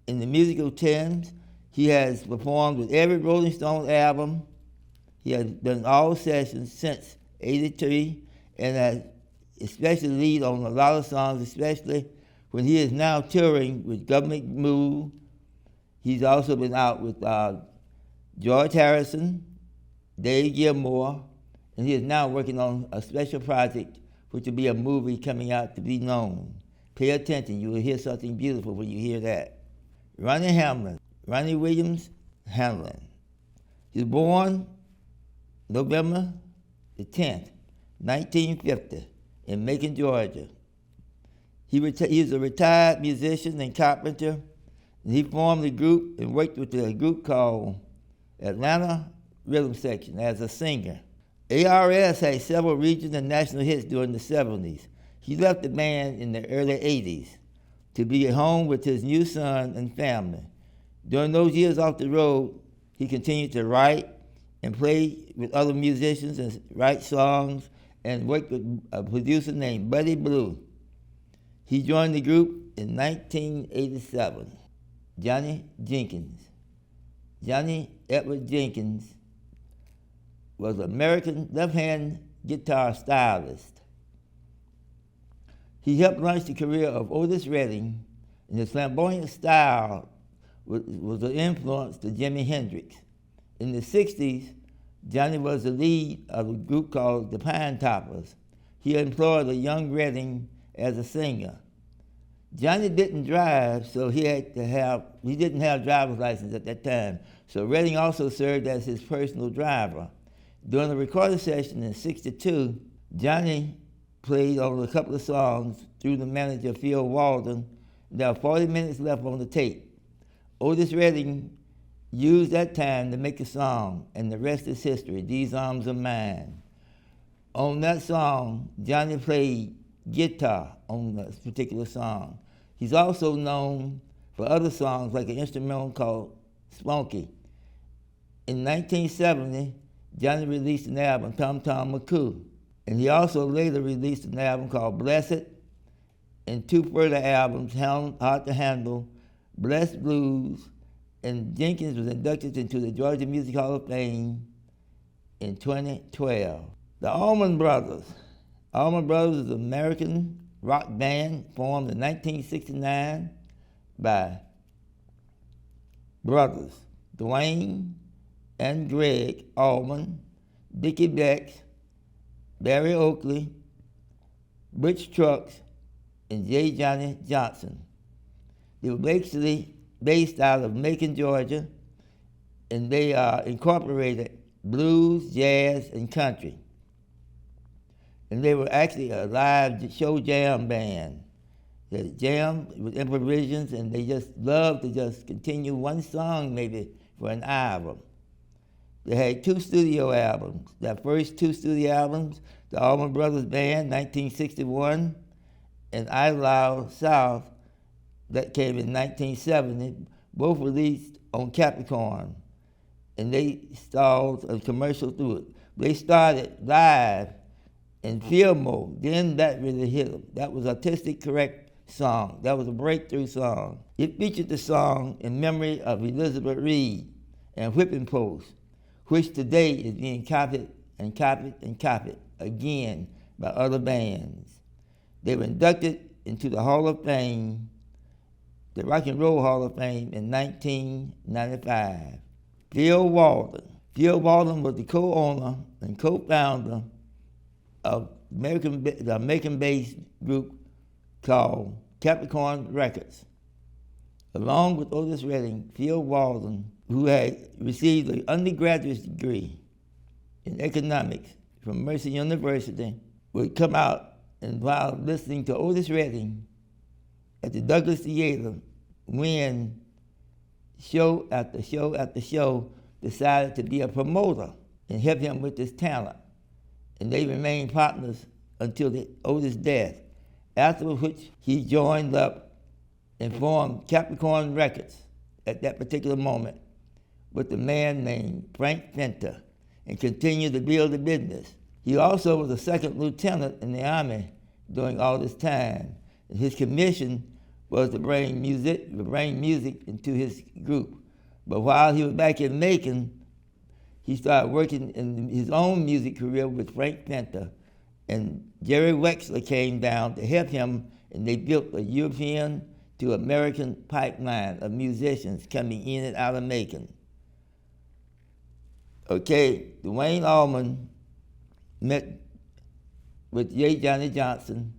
Speaker 5: In the musical terms, he has performed with every Rolling Stone album. He has done all sessions since '83 and has especially lead on a lot of songs, especially when he is now touring with Government Move. He's also been out with George Harrison, Dave Gilmour, and he is now working on a special project which will be a movie coming out to be known. Pay attention, you will hear something beautiful when you hear that. Ronnie Williams Hamlin. He was born November the 10th, 1950, in Macon, Georgia. He is a retired musician and carpenter, and he formed a group and worked with a group called Atlanta Rhythm Section as a singer. ARS had several regional and national hits during the 70s. He left the band in the early 80s to be at home with his new son and family. During those years off the road, he continued to write and play with other musicians and write songs and worked with a producer named Buddy Blue. He joined the group in 1987. Johnny Jenkins. Johnny Edward Jenkins was an American left-hand guitar stylist. He helped launch the career of Otis Redding, and his flamboyant style was an influence to Jimi Hendrix. In the 60s, Johnny was the lead of a group called the Pine Toppers. He employed a young Redding as a singer. Johnny didn't drive, so he didn't have driver's license at that time. So Redding also served as his personal driver. During the recording session in '62, Johnny played on a couple of songs through the manager Phil Walden. There were 40 minutes left on the tape. Otis Redding used that time to make a song, and the rest is history. These Arms Are Mine. On that song, Johnny played guitar on this particular song. He's also known for other songs like an instrumental called Spunky. In 1970, Johnny released an album, Tom Tom McCoo, and he also later released an album called Blessed, and two further albums, Hard to Handle, Blessed Blues, and Jenkins was inducted into the Georgia Music Hall of Fame in 2012. The Allman Brothers. Allman Brothers is an American rock band formed in 1969 by brothers Dwayne and Greg Allman, Dickie Bex, Barry Oakley, Butch Trucks, and J. Johnny Johnson. They were basically based out of Macon, Georgia, and they incorporated blues, jazz, and country. And they were actually a live show jam band. They jammed with improvisations, and they just loved to just continue one song maybe for an album. They had 2 studio albums. Their first 2 studio albums, the Allman Brothers Band, 1961, and I Loud South, that came in 1970, both released on Capricorn. And they stalled a commercial through it. They started live in field mode. Then that really hit them. That was artistic correct song. That was a breakthrough song. It featured the song in memory of Elizabeth Reed and Whipping Post, which today is being copied and copied and copied again by other bands. They were inducted into the Hall of Fame, the Rock and Roll Hall of Fame, in 1995. Phil Walden. Phil Walden was the co-owner and co-founder of the Macon-based group called Capricorn Records. Along with Otis Redding, Phil Walden, who had received an undergraduate degree in economics from Mercer University, would come out and while listening to Otis Redding at the Douglas Theater, when show after show after show decided to be a promoter and help him with his talent. And they remained partners until Otis' death, after which he joined up and formed Capricorn Records at that particular moment with a man named Frank Fenter and continued to build the business. He also was a second lieutenant in the Army during all this time. And his commission was to bring music into his group. But while he was back in Macon, he started working in his own music career with Frank Fenter. And Jerry Wexler came down to help him, and they built a European to American pipeline of musicians coming in and out of Macon. Okay, Dwayne Allman met with J. Johnny Johnson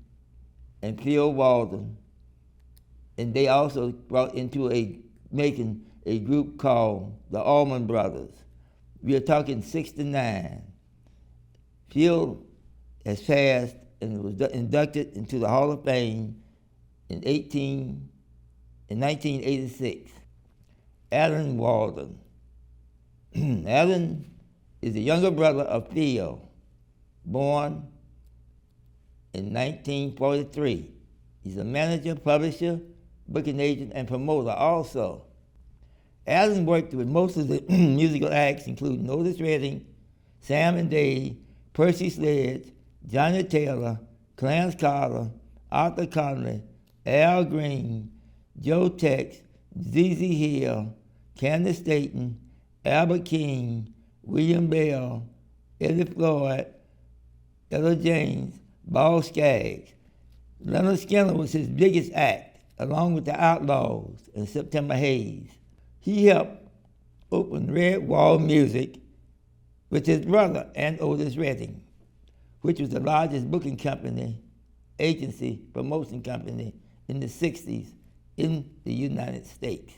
Speaker 5: and Phil Walden, and they also brought into Macon a group called the Allman Brothers. We are talking '69. Phil has passed and was inducted into the Hall of Fame in 1986. Alan Walden. Alan is the younger brother of Phil, born in 1943. He's a manager, publisher, booking agent, and promoter also. Alan worked with most of the musical acts, including Otis Redding, Sam and Dave, Percy Sledge, Johnny Taylor, Clarence Carter, Arthur Conley, Al Green, Joe Tex, Z.Z. Hill, Candace Staton, Albert King, William Bell, Eddie Floyd, Ella James, Ball Skaggs. Leonard Skinner was his biggest act, along with the Outlaws and September Haze. He helped open Red Wall Music with his brother and Otis Redding, which was the largest booking company, agency, promotion company in the 60s in the United States.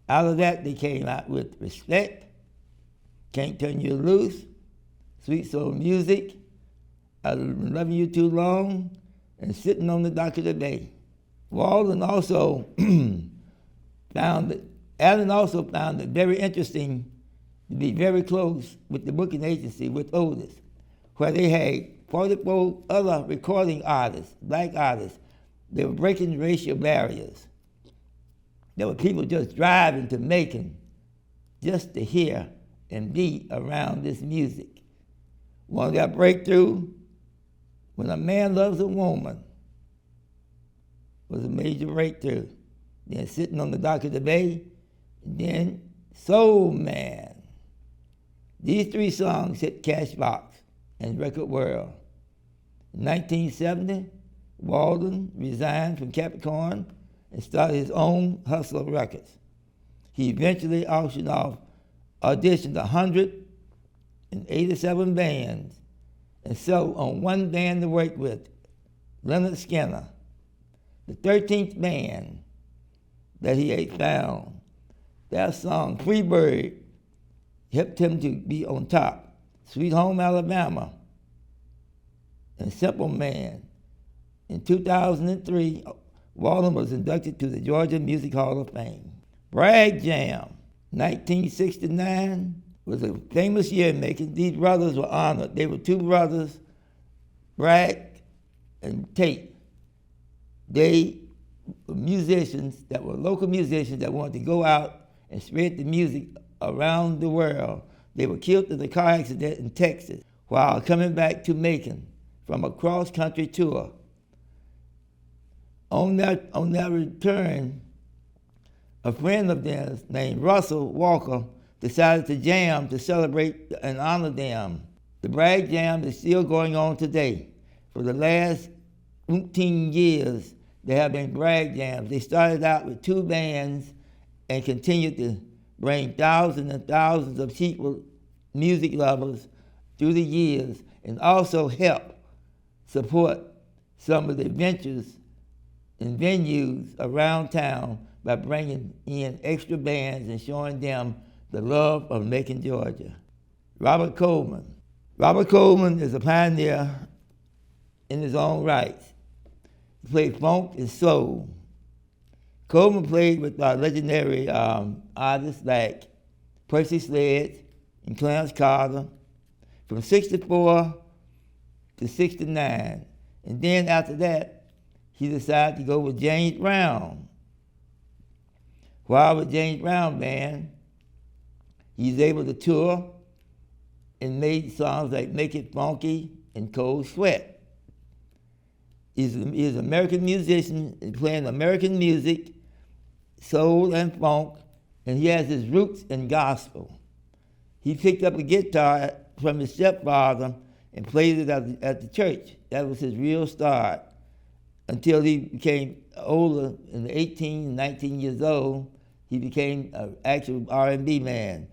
Speaker 5: Out of that, they came out with Respect, Can't Turn You Loose, Sweet Soul Music, I've Been Loving You Too Long, and Sitting on the Dock of the Bay. Alan also found it very interesting to be very close with the booking agency with Otis, where they had 44 other recording artists, black artists. They were breaking racial barriers. There were people just driving to Macon just to hear and be around this music. One got breakthrough, When a Man Loves a Woman was a major breakthrough. Then Sitting on the Dock of the Bay, and then Soul Man. These three songs hit Cashbox and Record World. In 1970, Walden resigned from Capricorn and started his own Hustler Records. He eventually auditioned 187 bands and settled on one band to work with, Leonard Skinner. The 13th band that he had found, their song Freebird helped him to be on top. Sweet Home Alabama and Simple Man. In 2003, Walden was inducted to the Georgia Music Hall of Fame. Bragg Jam, 1969, was a famous year in Macon. These brothers were honored. They were two brothers, Bragg and Tate. They were musicians that were local musicians that wanted to go out and spread the music around the world. They were killed in a car accident in Texas while coming back to Macon from a cross-country tour. On their return, a friend of theirs named Russell Walker decided to jam to celebrate and honor them. The Bragg Jam is still going on today. For the last 18 years, there have been Bragg Jams. They started out with two bands and continued to bring thousands and thousands of people, music lovers, through the years, and also help support some of the ventures and venues around town by bringing in extra bands and showing them the love of Macon, Georgia. Robert Coleman. Robert Coleman is a pioneer in his own right. He played funk and soul. Coleman played with legendary artists like Percy Sledge and Clarence Carter from 64 to 69. And then after that, he decided to go with James Brown. While with James Brown Band, he's able to tour and made songs like Make It Funky and Cold Sweat. He's an American musician playing American music, soul and funk, and he has his roots in gospel. He picked up a guitar from his stepfather and played it at the church. That was his real start until he became older, in 18, 19 years old, he became an actual R&B man.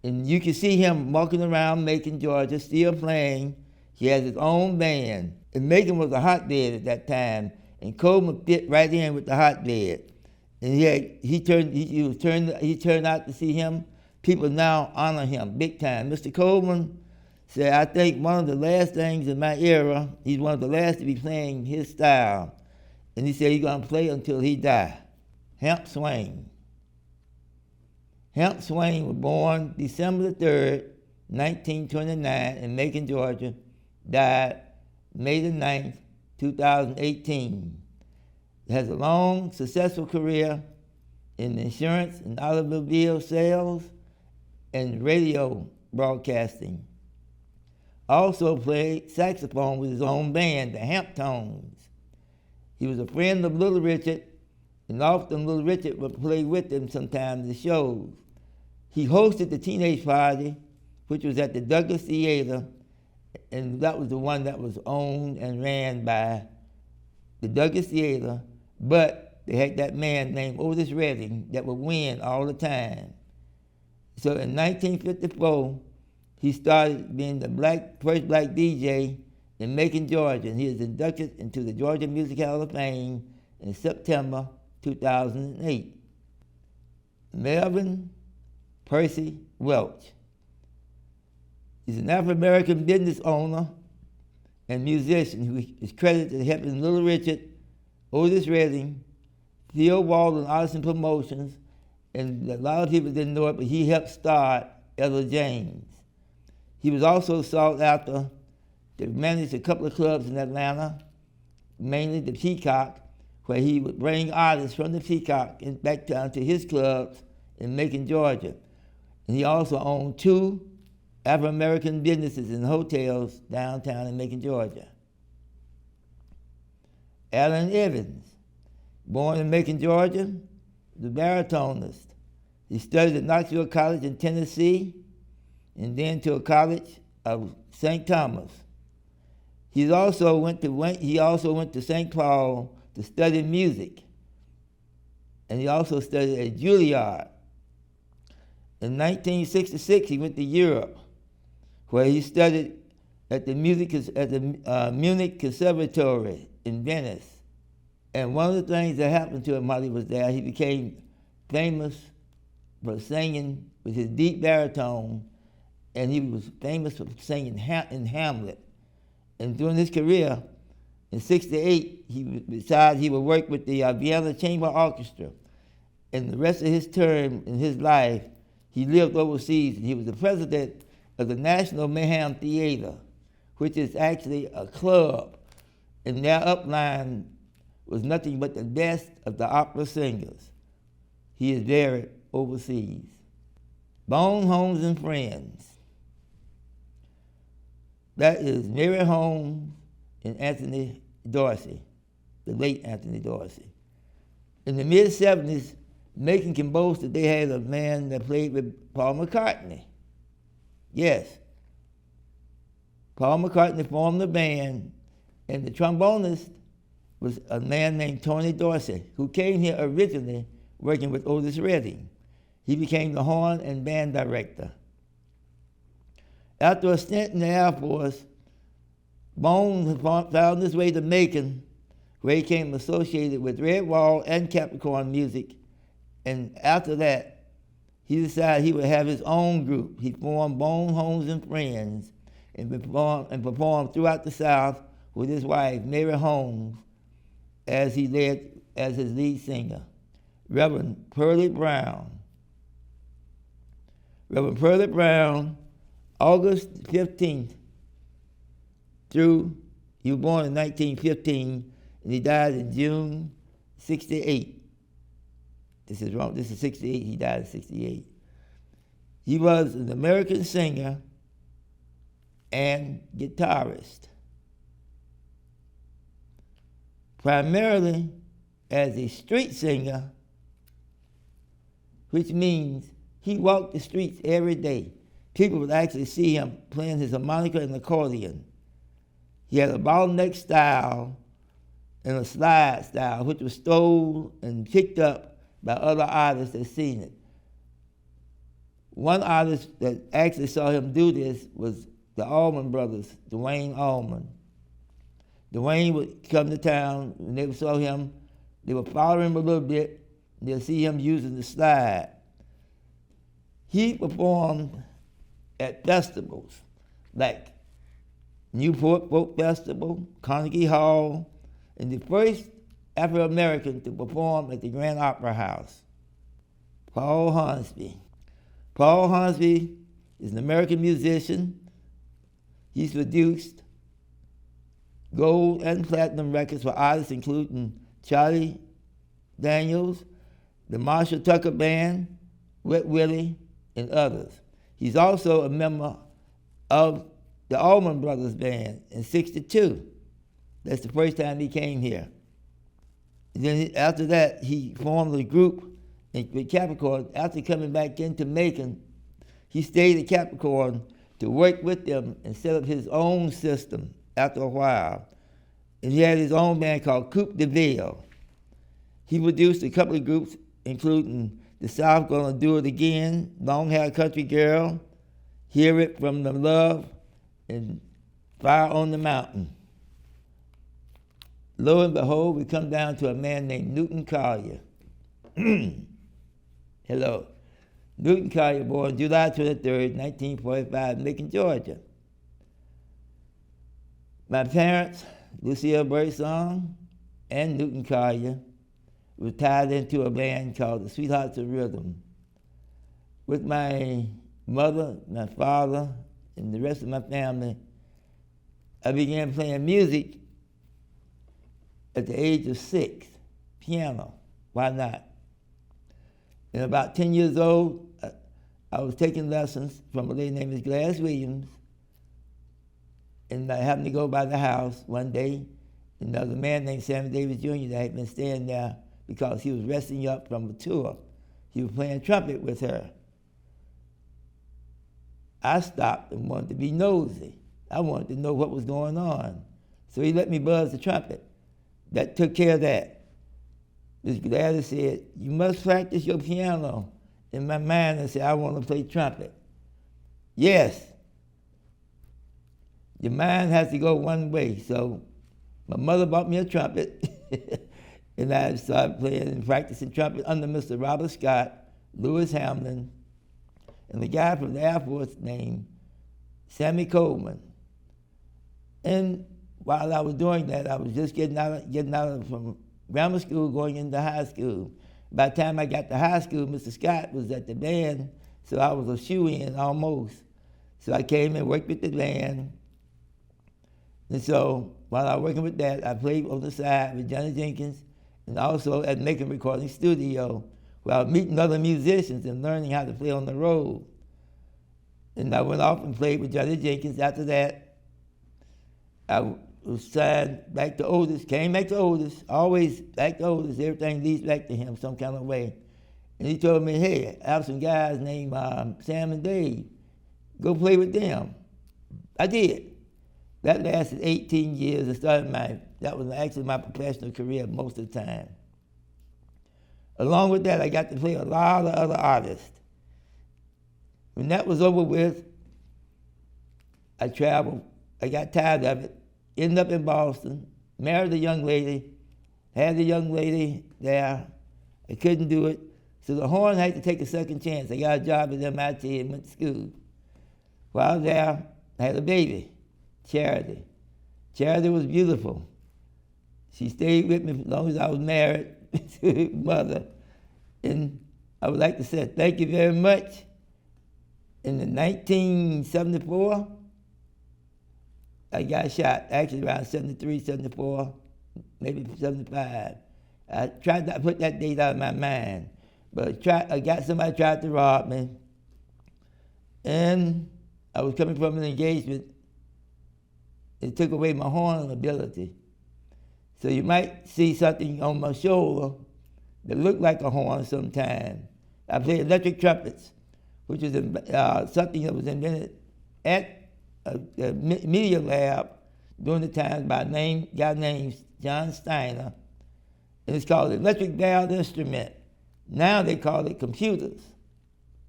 Speaker 5: And you can see him walking around Macon, Georgia, still playing. He has his own band. And Macon was a hotbed at that time, and Coleman fit right in with the hotbed. And he turned out to see him. People now honor him big time. Mr. Coleman said, I think one of the last things in my era, he's one of the last to be playing his style. And he said he's going to play until he dies. Hamp Swain. Hamp Swain was born December the 3rd, 1929 in Macon, Georgia, died May the 9th, 2018. He has a long, successful career in insurance and automobile sales and radio broadcasting. Also played saxophone with his own band, the Hamptones. He was a friend of Little Richard, and often Little Richard would play with him sometimes at the shows. He hosted the Teenage Party, which was at the Douglas Theater, and that was the one that was owned and ran by the Douglas Theater, but they had that man named Otis Redding that would win all the time. So in 1954, He started being the first black DJ in Macon, Georgia, and he was inducted into the Georgia Music Hall of Fame in September 2008. Melvin Percy Welch. He's an African-American business owner and musician who is credited to helping Little Richard, Otis Redding, Theo Walden Artisan Promotions, and a lot of people didn't know it, but he helped start Ella James. He was also sought after to manage a couple of clubs in Atlanta, mainly the Peacock, where he would bring artists from the Peacock back down to his clubs in Macon, Georgia. And he also owned 2 Afro-American businesses and hotels downtown in Macon, Georgia. Allen Evans, born in Macon, Georgia, the baritonist. He studied at Knoxville College in Tennessee and then to a college of St. Thomas. He also went to St. Paul to study music, and he also studied at Juilliard. In 1966, he went to Europe, where he studied at the Munich Conservatory in Venice. And one of the things that happened to him while he was there, he became famous for singing with his deep baritone, and he was famous for singing in Hamlet. And during his career, in '68, he decided he would work with the Vienna Chamber Orchestra. And the rest of his term in his life, he lived overseas. He was the president of the National Mayhem Theater, which is actually a club, and their upline was nothing but the best of the opera singers. He is buried overseas. Bone, Homes, and Friends. That is Mary Holmes and Anthony Dorsey, the late Anthony Dorsey. In the mid-'70s, Macon can boast that they had a man that played with Paul McCartney. Yes. Paul McCartney formed the band, and the trombonist was a man named Tony Dorsey, who came here originally working with Otis Redding. He became the horn and band director. After a stint in the Air Force, Bone found his way to Macon, where he became associated with Red Wall and Capricorn Music. And after that, he decided he would have his own group. He formed Bone, Homes, and Friends and performed throughout the South with his wife, Mary Holmes, as his lead singer. Reverend Pearlie Brown. Reverend Pearlie Brown, August 15th he was born in 1915, and he died in June 68. This is wrong, this is 68, he died in 68. He was an American singer and guitarist, primarily as a street singer, which means he walked the streets every day. People would actually see him playing his harmonica and accordion. He had a bottleneck style and a slide style, which was stole and picked up by other artists that seen it. One artist that actually saw him do this was the Allman Brothers, Dwayne Allman. Dwayne would come to town, and they saw him, they would follow him a little bit, and they'll see him using the slide. He performed at festivals like Newport Folk Festival, Carnegie Hall, and the first Afro-American to perform at the Grand Opera House. Paul Hornsby. Paul Hornsby is an American musician. He's produced gold and platinum records for artists including Charlie Daniels, the Marshall Tucker Band, Wet Willie, and others. He's also a member of the Allman Brothers Band in '62. That's the first time he came here. And then after that, he formed a group with Capricorn. After coming back into Macon, he stayed at Capricorn to work with them and set up his own system after a while. And he had his own band called Coupe de Ville. He produced a couple of groups, including The South Gonna Do It Again, Long Hair Country Girl, Hear it from the love and fire on the mountain. Lo and behold, we come down to a man named Newton Collier. Hello. Newton Collier, born July 23rd, 1945, Macon, Georgia. My parents, Lucille Birdsong and Newton Collier, were tied into a band called the Sweethearts of Rhythm. With my mother, my father, and the rest of my family, I began playing music at the age of 6, piano. Why not? And about 10 years old, I was taking lessons from a lady named Miss Gladys Williams, and I happened to go by the house one day, and there was a man named Sammy Davis Jr. that had been staying there because he was resting up from a tour. He was playing trumpet with her. I stopped and wanted to be nosy. I wanted to know what was going on. So he let me buzz the trumpet. That took care of that. Miss Gladys said, "You must practice your piano." In my mind, I said, "I want to play trumpet." Yes. Your mind has to go one way. So my mother bought me a trumpet, and I started playing and practicing trumpet under Mr. Robert Scott, Lewis Hamlin, and the guy from the Air Force named Sammy Coleman. And while I was doing that, I was just getting out from grammar school, going into high school. By the time I got to high school, Mr. Scott was at the band, so I was a shoe-in almost. So I came and worked with the band. And so while I was working with that, I played on the side with Johnny Jenkins and also at Macon Recording Studio, where I was meeting other musicians and learning how to play on the road. And I went off and played with Johnny Jenkins. After that, I was signed back to Otis, came back to Otis, always back to Otis. Everything leads back to him some kind of way. And he told me, "Hey, I have some guys named Sam and Dave. Go play with them." I did. That lasted 18 years and that was actually my professional career most of the time. Along with that, I got to play a lot of other artists. When that was over with, I traveled. I got tired of it. Ended up in Boston, married a young lady, had a young lady there. I couldn't do it. So the horn had to take a second chance. I got a job at MIT and went to school. While I was there, I had a baby, Charity. Charity was beautiful. She stayed with me as long as I was married to her mother. And I would like to say thank you very much. In 1974, I got shot, actually around 73, 74, maybe 75. I tried to put that date out of my mind, but somebody tried to rob me, and I was coming from an engagement. It took away my horn ability. So you might see something on my shoulder that looked like a horn sometime. I played electric trumpets, which is something that was invented at the media lab during the time by a guy named John Steiner. And it's called electric valve instrument. Now they call it computers,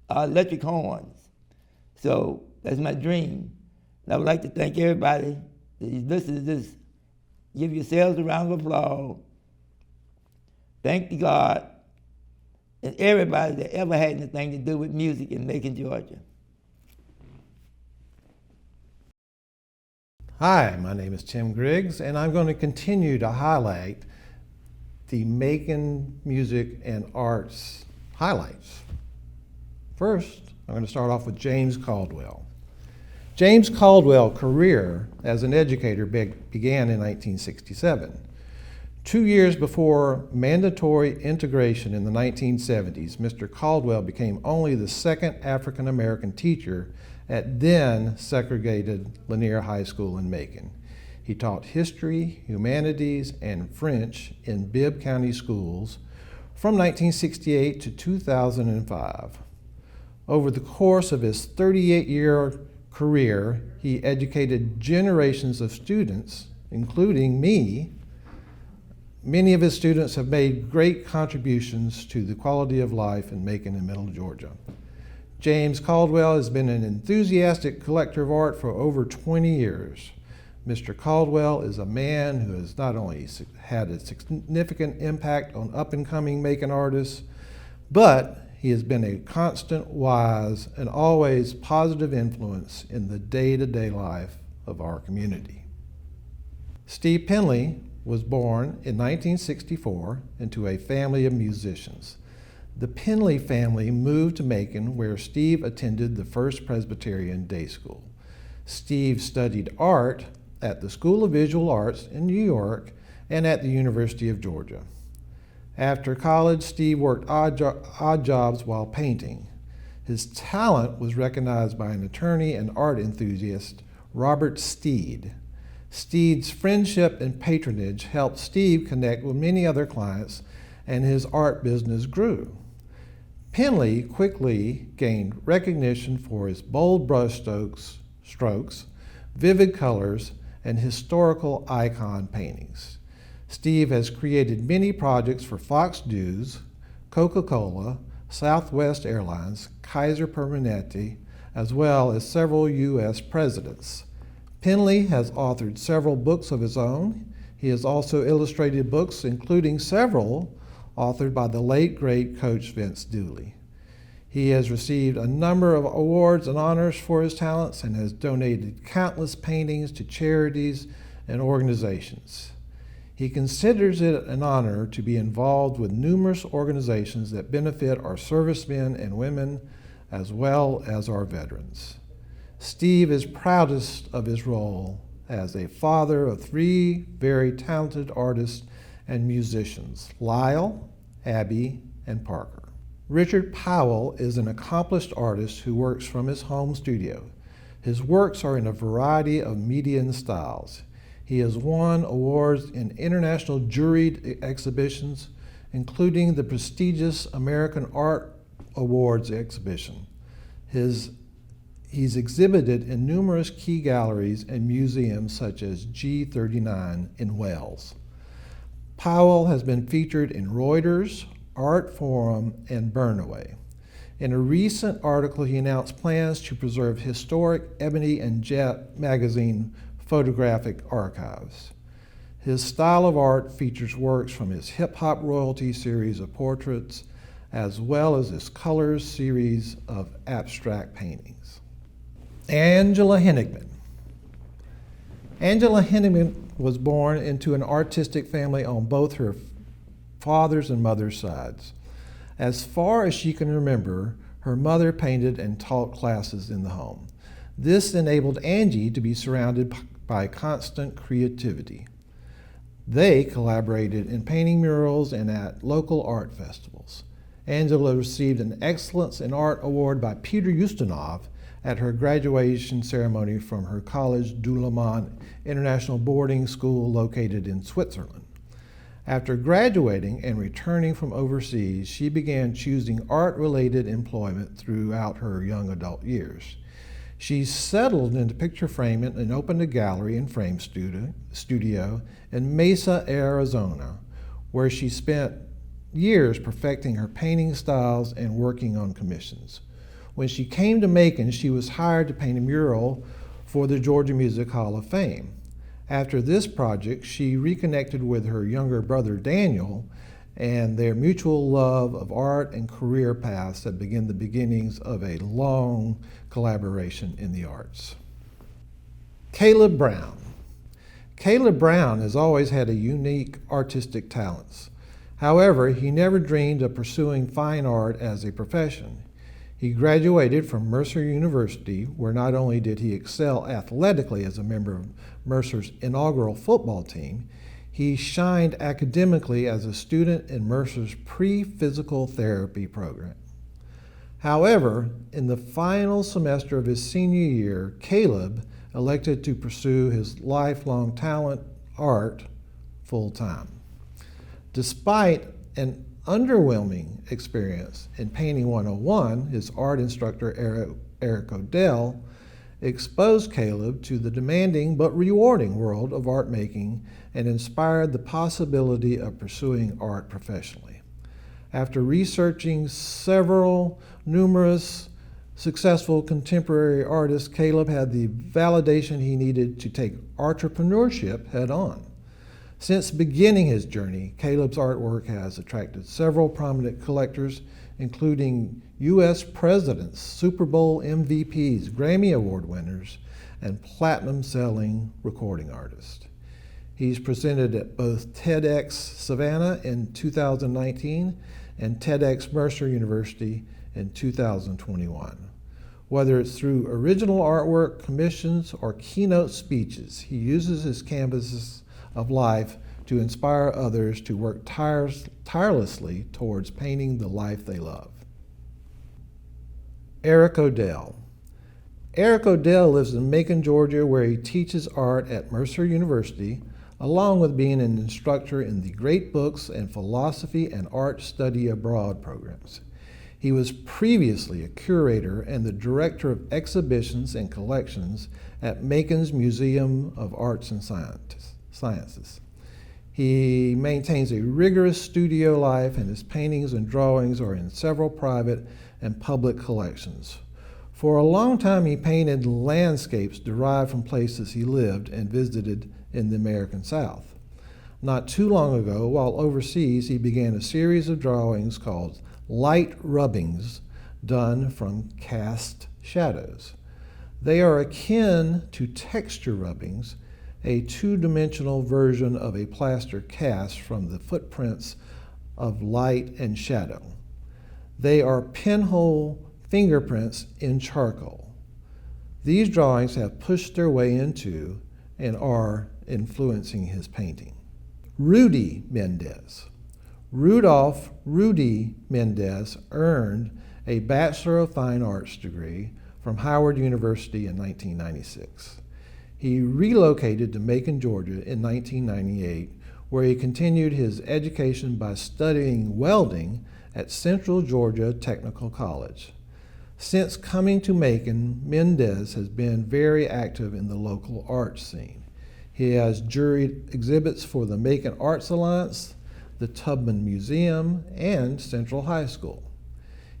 Speaker 5: electric horns. So that's my dream. And I would like to thank everybody that is listening to this. Give yourselves a round of applause. Thank God and everybody that ever had anything to do with music in Macon, Georgia.
Speaker 6: Hi, my name is Tim Griggs, and I'm going to continue to highlight the Macon music and arts highlights. First, I'm going to start off with James Caldwell. James Caldwell's career as an educator began in 1967. 2 years before mandatory integration in the 1970s, Mr. Caldwell became only the second African American teacher at then segregated Lanier High School in Macon. He taught history, humanities, and French in Bibb County schools from 1968 to 2005. Over the course of his 38-year career, he educated generations of students, including me. Many of his students have made great contributions to the quality of life in Macon and Middle Georgia. James Caldwell has been an enthusiastic collector of art for over 20 years. Mr. Caldwell is a man who has not only had a significant impact on up-and-coming Macon artists, but he has been a constant, wise, and always positive influence in the day-to-day life of our community. Steve Penley was born in 1964 into a family of musicians. The Penley family moved to Macon, where Steve attended the First Presbyterian Day School. Steve studied art at the School of Visual Arts in New York and at the University of Georgia. After college, Steve worked odd jobs while painting. His talent was recognized by an attorney and art enthusiast, Robert Steed. Steed's friendship and patronage helped Steve connect with many other clients, and his art business grew. Penley quickly gained recognition for his bold brushstrokes, vivid colors, and historical icon paintings. Steve has created many projects for Fox News, Coca-Cola, Southwest Airlines, Kaiser Permanente, as well as several U.S. presidents. Penley has authored several books of his own. He has also illustrated books, including several authored by the late, great Coach Vince Dooley. He has received a number of awards and honors for his talents and has donated countless paintings to charities and organizations. He considers it an honor to be involved with numerous organizations that benefit our servicemen and women as well as our veterans. Steve is proudest of his role as a father of 3 very talented artists and musicians, Lyle, Abby, and Parker. Richard Powell is an accomplished artist who works from his home studio. His works are in a variety of medium styles. He has won awards in international juried exhibitions, including the prestigious American Art Awards exhibition. He's exhibited in numerous key galleries and museums such as G39 in Wales. Powell has been featured in Reuters, Art Forum, and Burnaway. In a recent article, he announced plans to preserve historic Ebony and Jet magazine photographic archives. His style of art features works from his hip-hop royalty series of portraits, as well as his colors series of abstract paintings. Angela Henigman. Angela Henigman was born into an artistic family on both her father's and mother's sides. As far as she can remember, her mother painted and taught classes in the home. This enabled Angie to be surrounded by constant creativity. They collaborated in painting murals and at local art festivals. Angela received an Excellence in Art Award by Peter Ustinov at her graduation ceremony from her college Doulemont International Boarding School located in Switzerland. After graduating and returning from overseas, she began choosing art-related employment throughout her young adult years. She settled into picture framing and opened a gallery and frame studio in Mesa, Arizona, where she spent years perfecting her painting styles and working on commissions. When she came to Macon, she was hired to paint a mural for the Georgia Music Hall of Fame. After this project, she reconnected with her younger brother Daniel, and their mutual love of art and career paths that began the beginnings of a long collaboration in the arts. Caleb Brown. Caleb Brown has always had a unique artistic talents. However, he never dreamed of pursuing fine art as a profession. He graduated from Mercer University, where not only did he excel athletically as a member of Mercer's inaugural football team, he shined academically as a student in Mercer's pre-physical therapy program. However, in the final semester of his senior year, Caleb elected to pursue his lifelong talent, art, full-time. Despite an underwhelming experience in Painting 101, his art instructor, Eric Odell, exposed Caleb to the demanding but rewarding world of art making and inspired the possibility of pursuing art professionally. After researching numerous Successful contemporary artist, Caleb had the validation he needed to take entrepreneurship head on. Since beginning his journey, Caleb's artwork has attracted several prominent collectors, including U.S. presidents, Super Bowl MVPs, Grammy Award winners, and platinum-selling recording artists. He's presented at both TEDx Savannah in 2019 and TEDx Mercer University in 2021. Whether it's through original artwork, commissions, or keynote speeches, he uses his canvases of life to inspire others to work tirelessly towards painting the life they love. Eric Odell. Eric Odell lives in Macon, Georgia, where he teaches art at Mercer University, along with being an instructor in the Great Books and Philosophy and Art Study Abroad programs. He was previously a curator and the director of exhibitions and collections at Macon's Museum of Arts and Sciences. He maintains a rigorous studio life, and his paintings and drawings are in several private and public collections. For a long time, he painted landscapes derived from places he lived and visited in the American South. Not too long ago, while overseas, he began a series of drawings called light rubbings done from cast shadows. They are akin to texture rubbings, a two-dimensional version of a plaster cast from the footprints of light and shadow. They are pinhole fingerprints in charcoal. These drawings have pushed their way into and are influencing his painting. Rudy Mendez. Rudolph Rudy Mendez earned a Bachelor of Fine Arts degree from Howard University in 1996. He relocated to Macon, Georgia in 1998, where he continued his education by studying welding at Central Georgia Technical College. Since coming to Macon, Mendez has been very active in the local arts scene. He has juried exhibits for the Macon Arts Alliance, the Tubman Museum, and Central High School.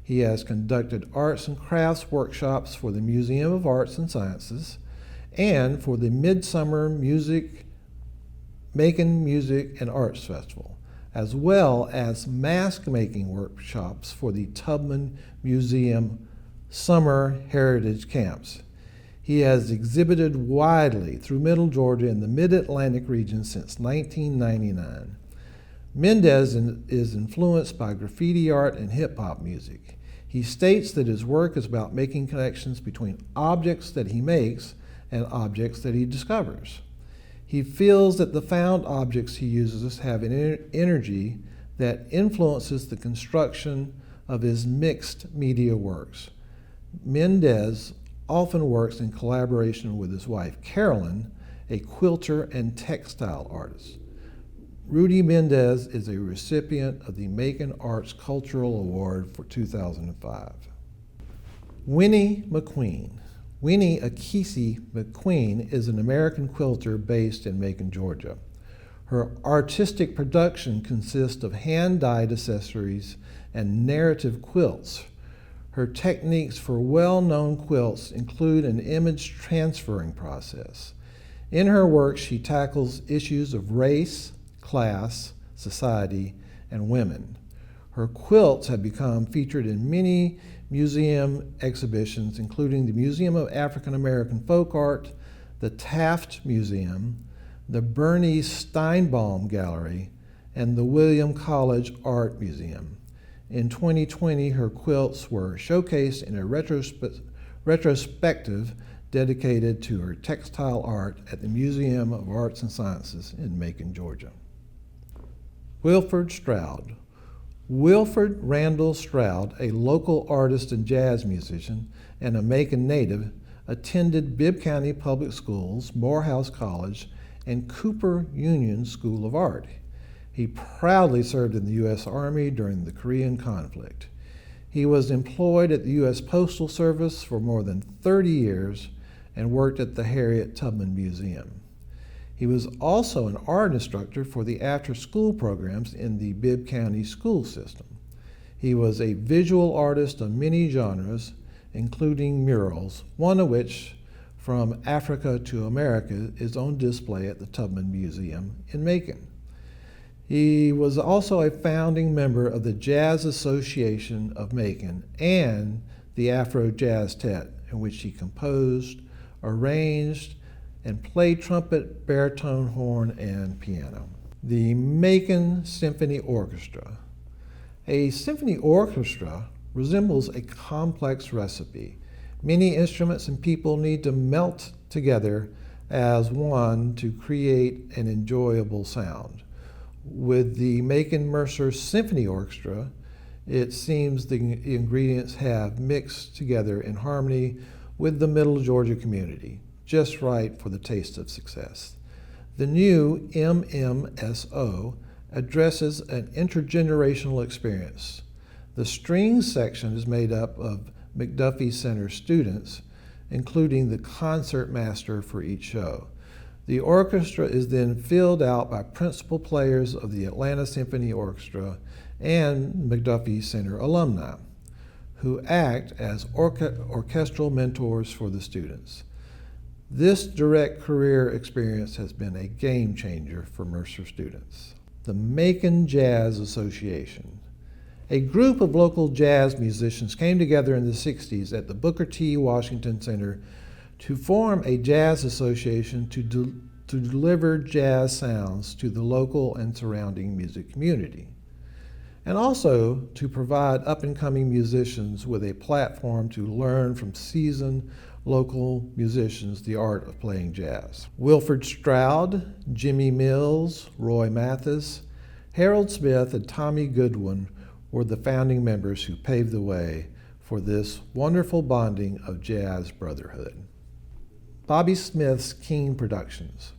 Speaker 6: He has conducted arts and crafts workshops for the Museum of Arts and Sciences and for the Midsummer Macon Music and Arts Festival, as well as mask making workshops for the Tubman Museum Summer Heritage Camps. He has exhibited widely through Middle Georgia and the Mid-Atlantic region since 1999. Mendez is influenced by graffiti art and hip-hop music. He states that his work is about making connections between objects that he makes and objects that he discovers. He feels that the found objects he uses have an energy that influences the construction of his mixed media works. Mendez often works in collaboration with his wife, Carolyn, a quilter and textile artist. Rudy Mendez is a recipient of the Macon Arts Cultural Award for 2005. Winnie McQueen. Winnie Akisi McQueen is an American quilter based in Macon, Georgia. Her artistic production consists of hand-dyed accessories and narrative quilts. Her techniques for well-known quilts include an image transferring process. In her work, she tackles issues of race, class, society, and women. Her quilts have become featured in many museum exhibitions, including the Museum of African American Folk Art, the Taft Museum, the Bernice Steinbaum Gallery, and the William College Art Museum. In 2020, her quilts were showcased in a retrospective dedicated to her textile art at the Museum of Arts and Sciences in Macon, Georgia. Wilford Stroud. Wilford Randall Stroud, a local artist and jazz musician and a Macon native, attended Bibb County Public Schools, Morehouse College, and Cooper Union School of Art. He proudly served in the U.S. Army during the Korean conflict. He was employed at the U.S. Postal Service for more than 30 years and worked at the Harriet Tubman Museum. He was also an art instructor for the after-school programs in the Bibb County school system. He was a visual artist of many genres, including murals, one of which, From Africa to America, is on display at the Tubman Museum in Macon. He was also a founding member of the Jazz Association of Macon and the Afro Jazz Tet, in which he composed, arranged, and played trumpet, baritone, horn, and piano. The Macon Symphony Orchestra. A symphony orchestra resembles a complex recipe. Many instruments and people need to melt together as one to create an enjoyable sound. With the Macon Mercer Symphony Orchestra, it seems the ingredients have mixed together in harmony with the Middle Georgia community, just right for the taste of success. The new MMSO addresses an intergenerational experience. The strings section is made up of McDuffie Center students, including the concert master for each show. The orchestra is then filled out by principal players of the Atlanta Symphony Orchestra and McDuffie Center alumni, who act as orchestral mentors for the students. This direct career experience has been a game changer for Mercer students. The Macon Jazz Association. A group of local jazz musicians came together in the 60s at the Booker T. Washington Center to form a jazz association to deliver jazz sounds to the local and surrounding music community, and also to provide up-and-coming musicians with a platform to learn from seasoned local musicians the art of playing jazz. Wilfred Stroud, Jimmy Mills, Roy Mathis, Harold Smith, and Tommy Goodwin were the founding members who paved the way for this wonderful bonding of jazz brotherhood. Bobby Smith's King Productions.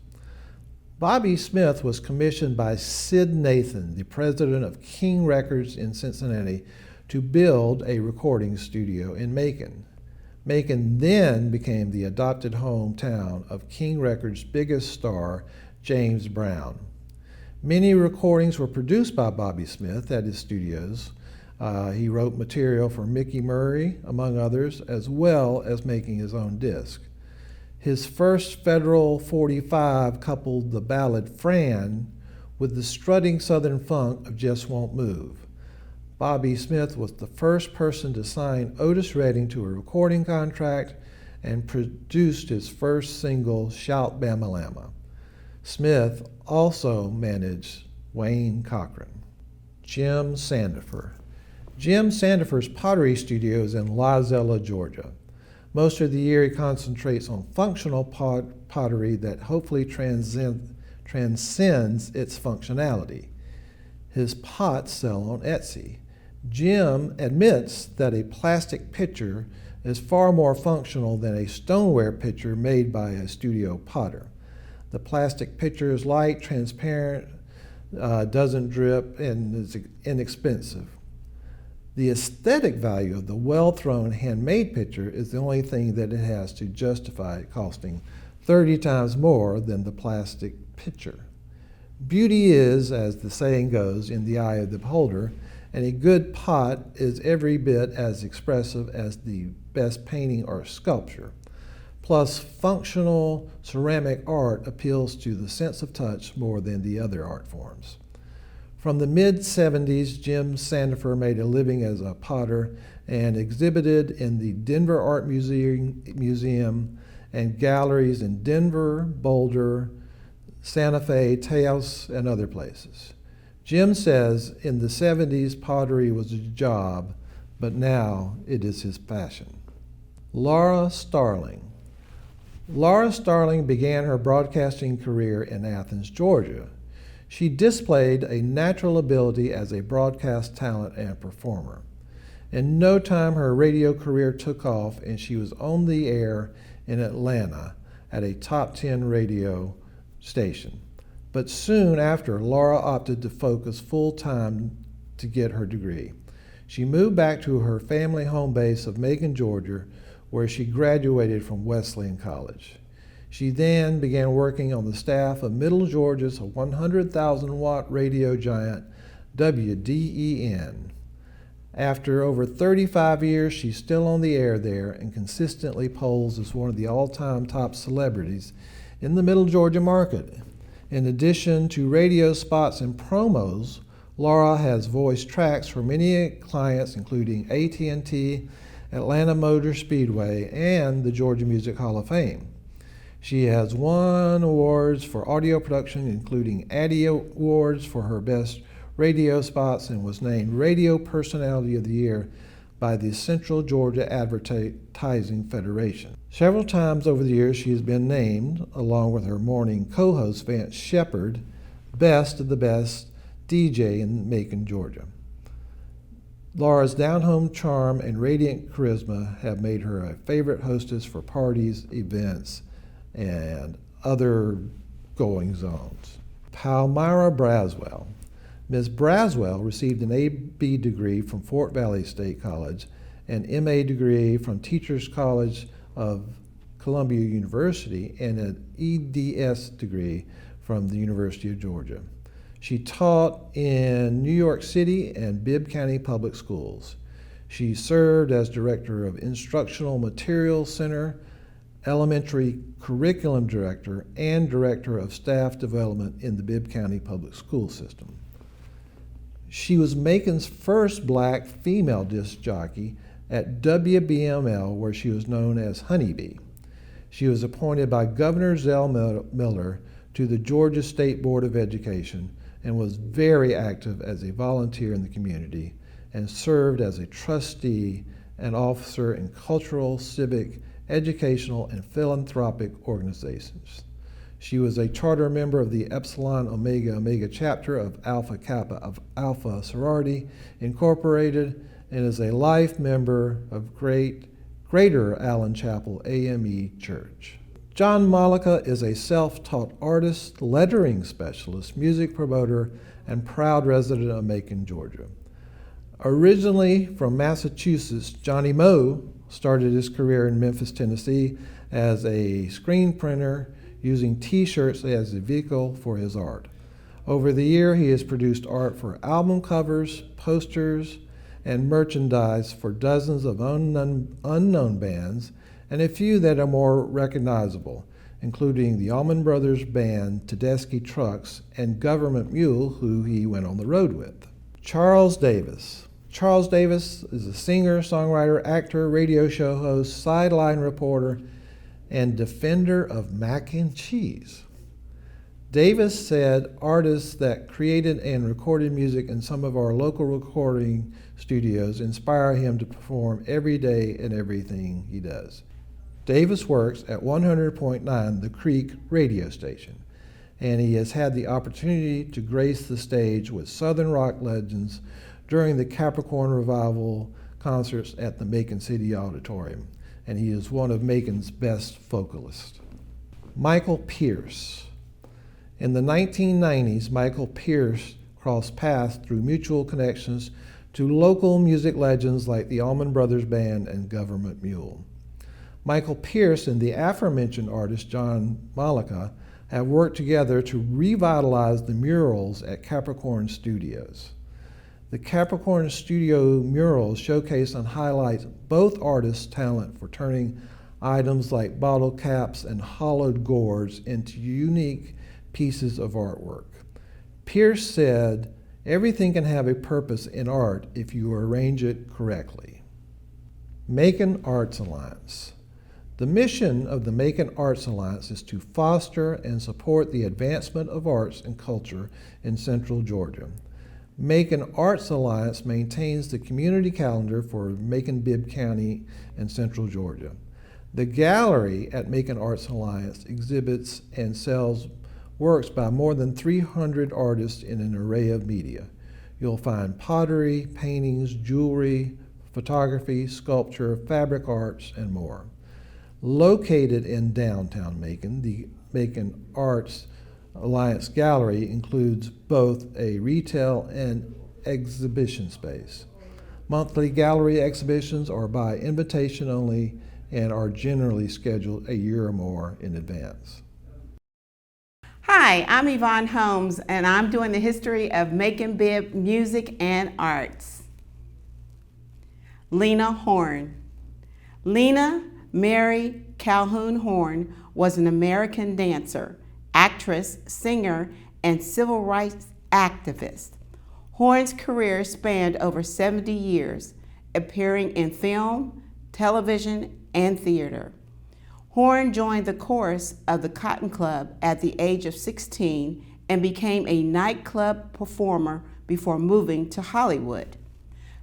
Speaker 6: Bobby Smith was commissioned by Sid Nathan, the president of King Records in Cincinnati, to build a recording studio in Macon. Macon then became the adopted hometown of King Records' biggest star, James Brown. Many recordings were produced by Bobby Smith at his studios. He wrote material for Mickey Murray, among others, as well as making his own disc. His first Federal 45 coupled the ballad Fran with the strutting Southern funk of Just Won't Move. Bobby Smith was the first person to sign Otis Redding to a recording contract and produced his first single, Shout Bama Lama. Smith also managed Wayne Cochran. Jim Sandifer. Jim Sandifer's pottery studio is in Lizella, Georgia. Most of the year he concentrates on functional pottery that hopefully transcends its functionality. His pots sell on Etsy. Jim admits that a plastic pitcher is far more functional than a stoneware pitcher made by a studio potter. The plastic pitcher is light, transparent, doesn't drip, and is inexpensive. The aesthetic value of the well-thrown handmade pitcher is the only thing that it has to justify it costing 30 times more than the plastic pitcher. Beauty is, as the saying goes, in the eye of the beholder, and a good pot is every bit as expressive as the best painting or sculpture. Plus, functional ceramic art appeals to the sense of touch more than the other art forms. From the mid-70s, Jim Sandifer made a living as a potter and exhibited in the Denver Art Museum and galleries in Denver, Boulder, Santa Fe, Taos, and other places. Jim says in the 70s, pottery was a job, but now it is his passion. Laura Starling. Laura Starling began her broadcasting career in Athens, Georgia. She displayed a natural ability as a broadcast talent and performer. In no time, her radio career took off, and she was on the air in Atlanta at a top 10 radio station. But soon after, Laura opted to focus full-time to get her degree. She moved back to her family home base of Macon, Georgia, where she graduated from Wesleyan College. She then began working on the staff of Middle Georgia's 100,000-watt radio giant, WDEN. After over 35 years, she's still on the air there and consistently polls as one of the all-time top celebrities in the Middle Georgia market. In addition to radio spots and promos, Laura has voiced tracks for many clients, including AT&T, Atlanta Motor Speedway, and the Georgia Music Hall of Fame. She has won awards for audio production, including Addy Awards for her best radio spots, and was named Radio Personality of the Year by the Central Georgia Advertising Federation. Several times over the years, she has been named, along with her morning co-host Vance Shepard, Best of the Best DJ in Macon, Georgia. Laura's down-home charm and radiant charisma have made her a favorite hostess for parties, events, and other goings-ons. Palmyra Braswell. Ms. Braswell received an A.B. degree from Fort Valley State College, an M.A. degree from Teachers College of Columbia University, and an EDS degree from the University of Georgia. She taught in New York City and Bibb County Public Schools. She served as Director of Instructional Materials Center, Elementary Curriculum Director, and Director of Staff Development in the Bibb County Public School System. She was Macon's first black female disc jockey at WBML, where she was known as Honeybee. She was appointed by Governor Zell Miller to the Georgia State Board of Education and was very active as a volunteer in the community and served as a trustee and officer in cultural, civic, educational, and philanthropic organizations. She was a charter member of the Epsilon Omega Omega chapter of Alpha Kappa of Alpha Sorority Incorporated and is a life member of Greater Allen Chapel AME Church. John Malika is a self-taught artist, lettering specialist, music promoter, and proud resident of Macon, Georgia. Originally from Massachusetts, Johnny Moe started his career in Memphis, Tennessee as a screen printer, using t-shirts as a vehicle for his art. Over the year, he has produced art for album covers, posters, and merchandise for dozens of unknown bands and a few that are more recognizable, including the Allman Brothers Band, Tedeschi Trucks, and Government Mule, who he went on the road with. Charles Davis. Charles Davis is a singer, songwriter, actor, radio show host, sideline reporter, and defender of mac and cheese. Davis said artists that created and recorded music in some of our local recording studios inspire him to perform every day in everything he does. Davis works at 100.9 The Creek radio station, and he has had the opportunity to grace the stage with Southern rock legends during the Capricorn Revival concerts at the Macon City Auditorium, and he is one of Macon's best vocalists. Michael Pierce. In the 1990s, Michael Pierce crossed paths through mutual connections to local music legends like the Allman Brothers Band and Government Mule. Michael Pierce and the aforementioned artist John Malika have worked together to revitalize the murals at Capricorn Studios. The Capricorn Studio murals showcase and highlight both artists' talent for turning items like bottle caps and hollowed gourds into unique pieces of artwork. Pierce said, "Everything can have a purpose in art if you arrange it correctly." Macon Arts Alliance. The mission of the Macon Arts Alliance is to foster and support the advancement of arts and culture in Central Georgia. Macon Arts Alliance maintains the community calendar for Macon, Bibb County, and Central Georgia. The gallery at Macon Arts Alliance exhibits and sells works by more than 300 artists in an array of media. You'll find pottery, paintings, jewelry, photography, sculpture, fabric arts, and more. Located in downtown Macon, the Macon Arts Alliance Gallery includes both a retail and exhibition space. Monthly gallery exhibitions are by invitation only and are generally scheduled a year or more in advance.
Speaker 7: Hi, I'm Yvonne Holmes, and I'm doing the history of Macon Bibb music and arts. Lena Horne. Lena Mary Calhoun Horne was an American dancer, actress, singer, and civil rights activist. Horne's career spanned over 70 years, appearing in film, television, and theater. Horne joined the chorus of the Cotton Club at the age of 16 and became a nightclub performer before moving to Hollywood.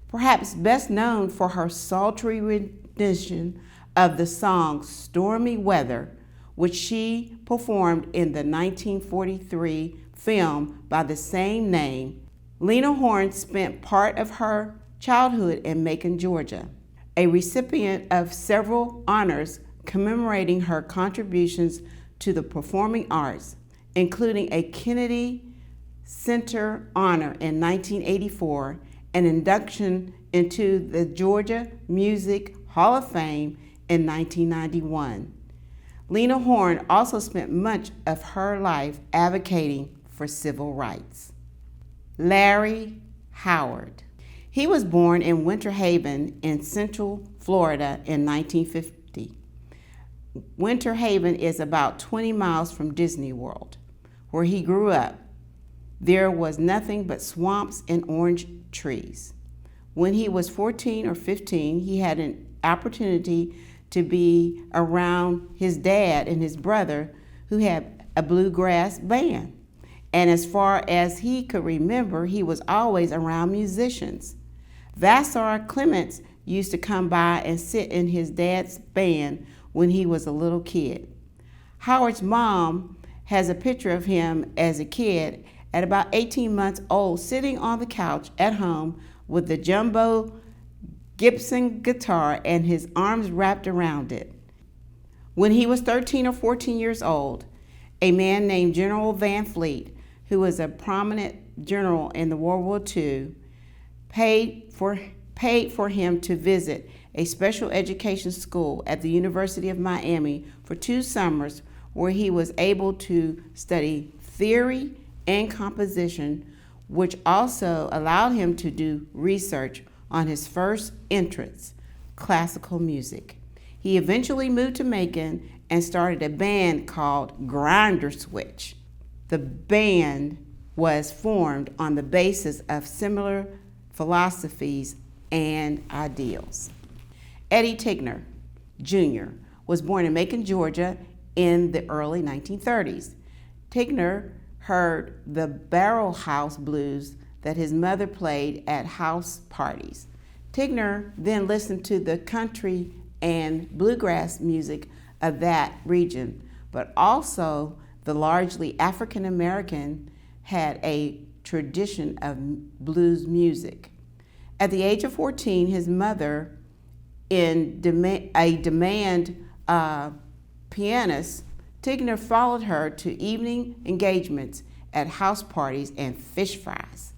Speaker 7: Perhaps best known for her sultry rendition of the song Stormy Weather, which she performed in the 1943 film by the same name, Lena Horne spent part of her childhood in Macon, Georgia, a recipient of several honors commemorating her contributions to the performing arts, including a Kennedy Center honor in 1984, an induction into the Georgia Music Hall of Fame in 1991. Lena Horne also spent much of her life advocating for civil rights. Larry Howard. He was born in Winter Haven in Central Florida in 1950. Winter Haven is about 20 miles from Disney World, where he grew up. There was nothing but swamps and orange trees. When he was 14 or 15, he had an opportunity to be around his dad and his brother, who had a bluegrass band. And as far as he could remember, he was always around musicians. Vassar Clements used to come by and sit in his dad's band when he was a little kid. Howard's mom has a picture of him as a kid at about 18 months old, sitting on the couch at home with the jumbo Gibson guitar and his arms wrapped around it. When he was 13 or 14 years old, a man named General Van Fleet, who was a prominent general in the World War II, paid for him to visit a special education school at the University of Miami for 2 summers, where he was able to study theory and composition, which also allowed him to do research on his first interest, classical music. He eventually moved to Macon and started a band called Grinder Switch. The band was formed on the basis of similar philosophies and ideals. Eddie Tigner, Jr. was born in Macon, Georgia in the early 1930s. Tigner heard the barrel house blues that his mother played at house parties. Tigner then listened to the country and bluegrass music of that region, but also the largely African American had a tradition of blues music. At the age of 14, his mother, a demand pianist, Tigner followed her to evening engagements at house parties and fish fries.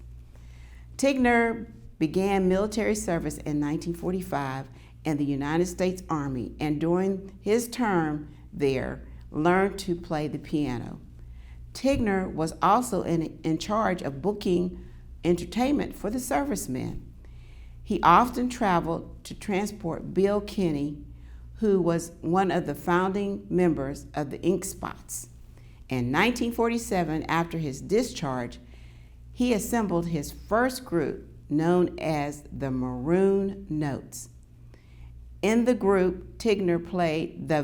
Speaker 7: Tigner began military service in 1945 in the United States Army, and during his term there, learned to play the piano. Tigner was also in charge of booking entertainment for the servicemen. He often traveled to transport Bill Kinney, who was one of the founding members of the Ink Spots. In 1947, after his discharge, he assembled his first group known as the Maroon Notes. In the group, Tigner played the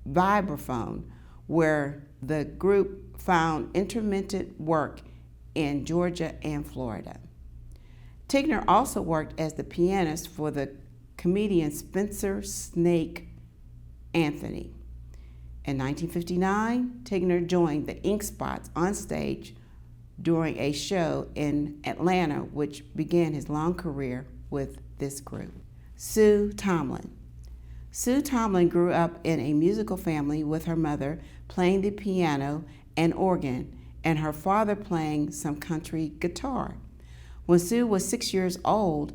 Speaker 7: vibraphone, where the group found intermittent work in Georgia and Florida. Tigner also worked as the pianist for the comedian Spencer "Snake" Anthony. In 1959, Tigner joined the Ink Spots on stage during a show in Atlanta, which began his long career with this group. Sue Tomlin. Sue Tomlin grew up in a musical family with her mother playing the piano and organ and her father playing some country guitar. When Sue was 6 years old,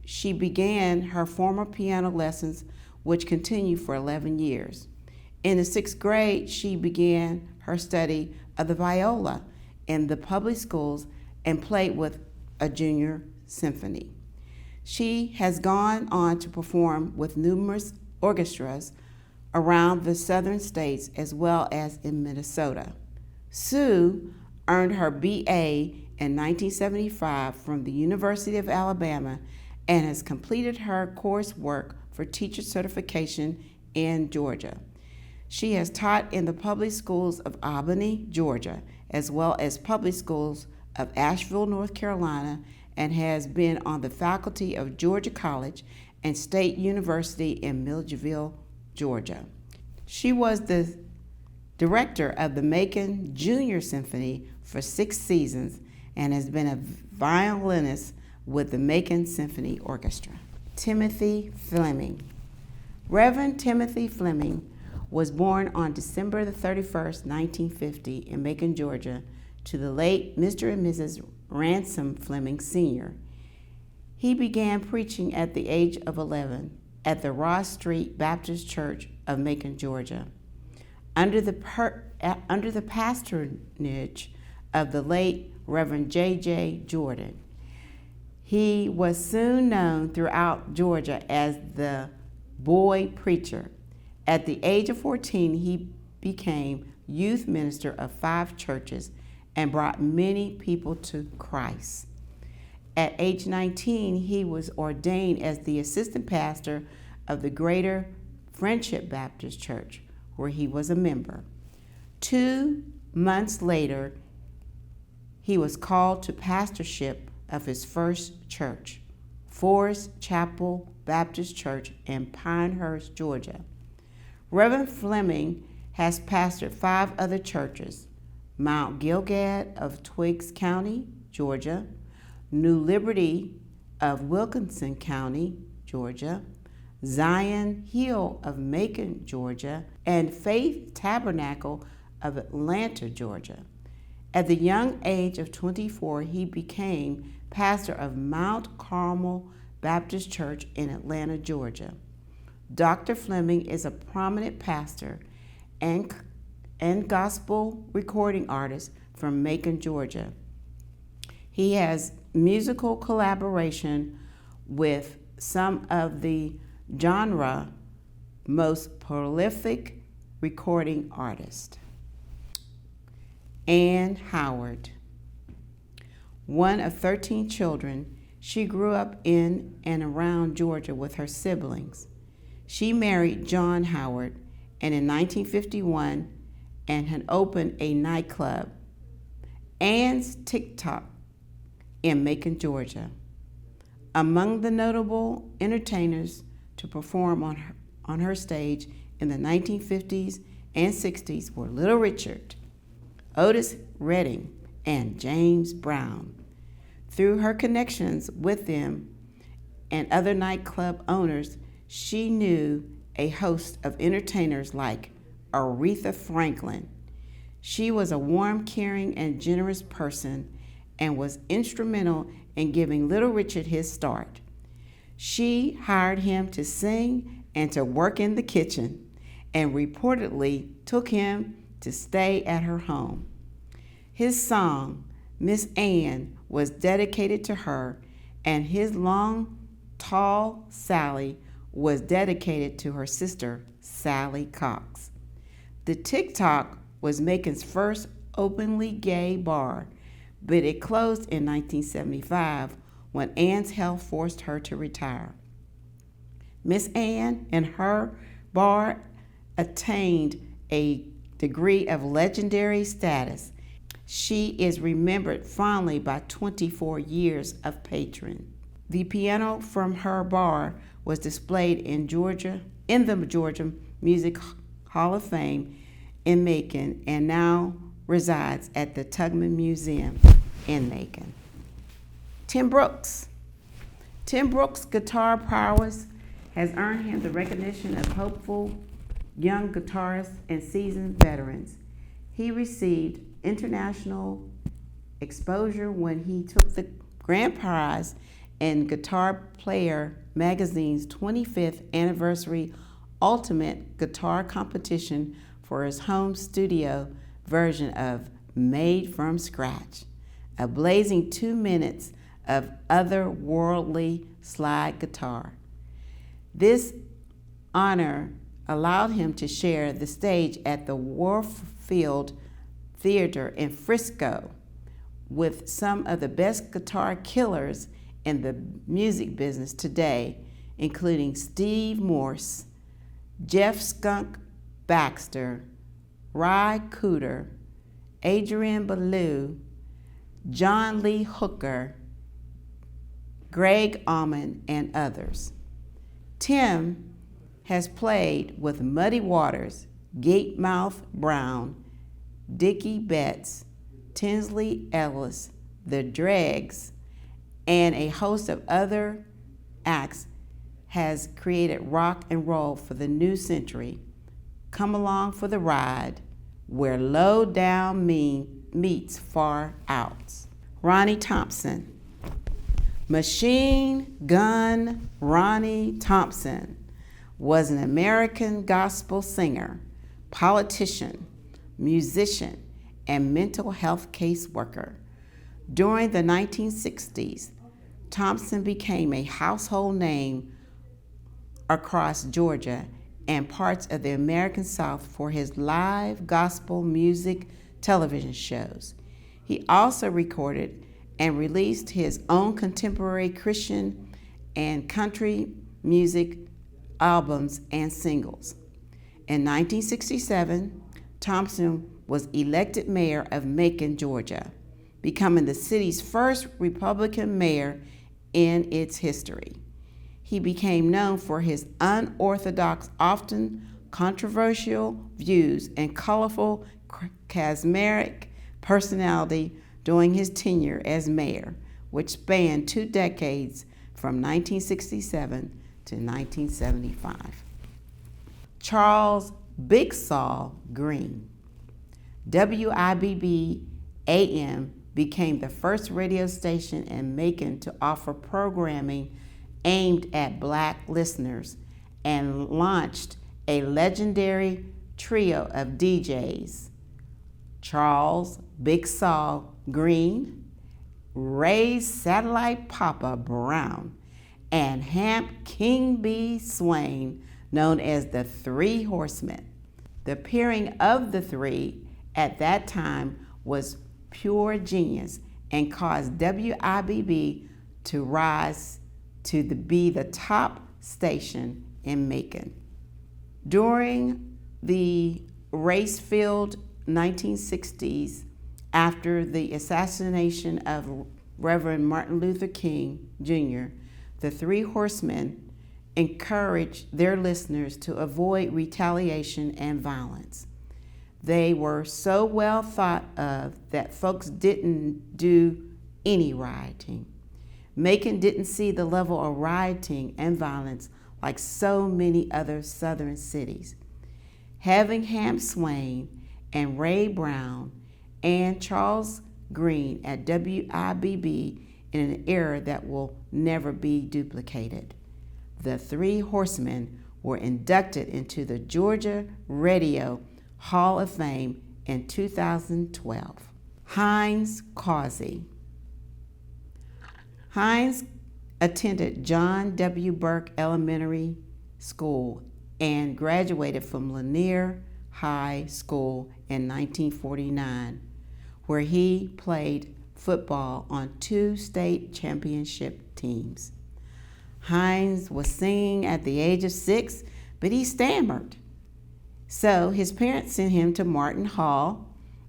Speaker 7: she began her formal piano lessons, which continued for 11 years. In the 6th grade, she began her study of the viola in the public schools and played with a junior symphony. She has gone on to perform with numerous orchestras around the southern states as well as in Minnesota. Sue earned her BA in 1975 from the University of Alabama and has completed her coursework for teacher certification in Georgia. She has taught in the public schools of Albany, Georgia, as well as public schools of Asheville, North Carolina, and has been on the faculty of Georgia College and State University in Milledgeville, Georgia. She was the director of the Macon Junior Symphony for 6 seasons and has been a violinist with the Macon Symphony Orchestra. Timothy Fleming. Reverend Timothy Fleming was born on December the 31st, 1950 in Macon, Georgia, to the late Mr. and Mrs. Ransom Fleming Sr. He began preaching at the age of 11 at the Ross Street Baptist Church of Macon, Georgia, under the patronage of the late Reverend J.J. Jordan. He was soon known throughout Georgia as the boy preacher. At the age of 14, he became youth minister of 5 churches and brought many people to Christ. At age 19, he was ordained as the assistant pastor of the Greater Friendship Baptist Church, where he was a member. 2 months later, he was called to pastorship of his first church, Forest Chapel Baptist Church in Pinehurst, Georgia. Reverend Fleming has pastored 5 other churches: Mount Gilgad of Twiggs County, Georgia, New Liberty of Wilkinson County, Georgia, Zion Hill of Macon, Georgia, and Faith Tabernacle of Atlanta, Georgia. At the young age of 24, he became pastor of Mount Carmel Baptist Church in Atlanta, Georgia. Dr. Fleming is a prominent pastor and gospel recording artist from Macon, Georgia. He has musical collaboration with some of the genre most prolific recording artists. Ann Howard. One of 13 children, she grew up in and around Georgia with her siblings. She married John Howard, and in 1951 and had opened a nightclub, Ann's TikTok, in Macon, Georgia. Among the notable entertainers to perform on her stage in the 1950s and 60s were Little Richard, Otis Redding, and James Brown. Through her connections with them and other nightclub owners, she knew a host of entertainers like Aretha Franklin. She was a warm, caring, and generous person and was instrumental in giving Little Richard his start. She hired him to sing and to work in the kitchen, and reportedly took him to stay at her home. His song, Miss Ann, was dedicated to her, and his Long Tall Sally was dedicated to her sister, Sally Cox. The TikTok was Macon's first openly gay bar, but it closed in 1975 when Ann's health forced her to retire. Miss Ann and her bar attained a degree of legendary status. She is remembered fondly by 24 years of patron. The piano from her bar was displayed in the Georgia Music Hall of Fame in Macon, and now resides at the Tubman Museum in Macon. Tim Brooks. Tim Brooks' guitar prowess has earned him the recognition of hopeful young guitarists and seasoned veterans. He received international exposure when he took the grand prize in Guitar Player magazine's 25th anniversary ultimate guitar competition for his home studio version of Made from Scratch, a blazing 2 minutes of otherworldly slide guitar. This honor allowed him to share the stage at the Warfield Theater in Frisco with some of the best guitar killers in the music business today, including Steve Morse, Jeff Skunk Baxter, Ry Cooder, Adrian Belew, John Lee Hooker, Greg Allman, and others. Tim has played with Muddy Waters, Gatemouth Brown, Dickie Betts, Tinsley Ellis, The Dregs, and a host of other acts. Has created rock and roll for the new century. Come along for the ride, where low down meets far outs. Ronnie Thompson. Machine Gun Ronnie Thompson was an American gospel singer, politician, musician, and mental health caseworker. During the 1960s, Thompson became a household name across Georgia and parts of the American South for his live gospel music television shows. He also recorded and released his own contemporary Christian and country music albums and singles. In 1967, Thompson was elected mayor of Macon, Georgia, becoming the city's first Republican mayor in its history. He became known for his unorthodox, often controversial views and colorful, charismatic personality during his tenure as mayor, which spanned 2 decades from 1967 to 1975. Charles Big Saw Green. WIBB AM became the first radio station in Macon to offer programming aimed at Black listeners and launched a legendary trio of DJs, Charles Big Saw Green, Ray's Satellite Papa Brown, and Hamp King B. Swain, known as the Three Horsemen. The pairing of the three at that time was pure genius and caused WIBB to rise to be the top station in Macon. During the race-filled 1960s, after the assassination of Reverend Martin Luther King Jr., the Three Horsemen encouraged their listeners to avoid retaliation and violence. They were so well thought of that folks didn't do any rioting. Macon didn't see the level of rioting and violence like so many other southern cities. Having Hamp Swain and Ray Brown and Charles Green at WIBB in an era that will never be duplicated. The Three Horsemen were inducted into the Georgia Radio Hall of Fame in 2012. Hines Causey. Hines attended John W. Burke Elementary School and graduated from Lanier High School in 1949, where he played football on 2 state championship teams. Hines was singing at the age of 6, but he stammered. So his parents sent him to Martin Hall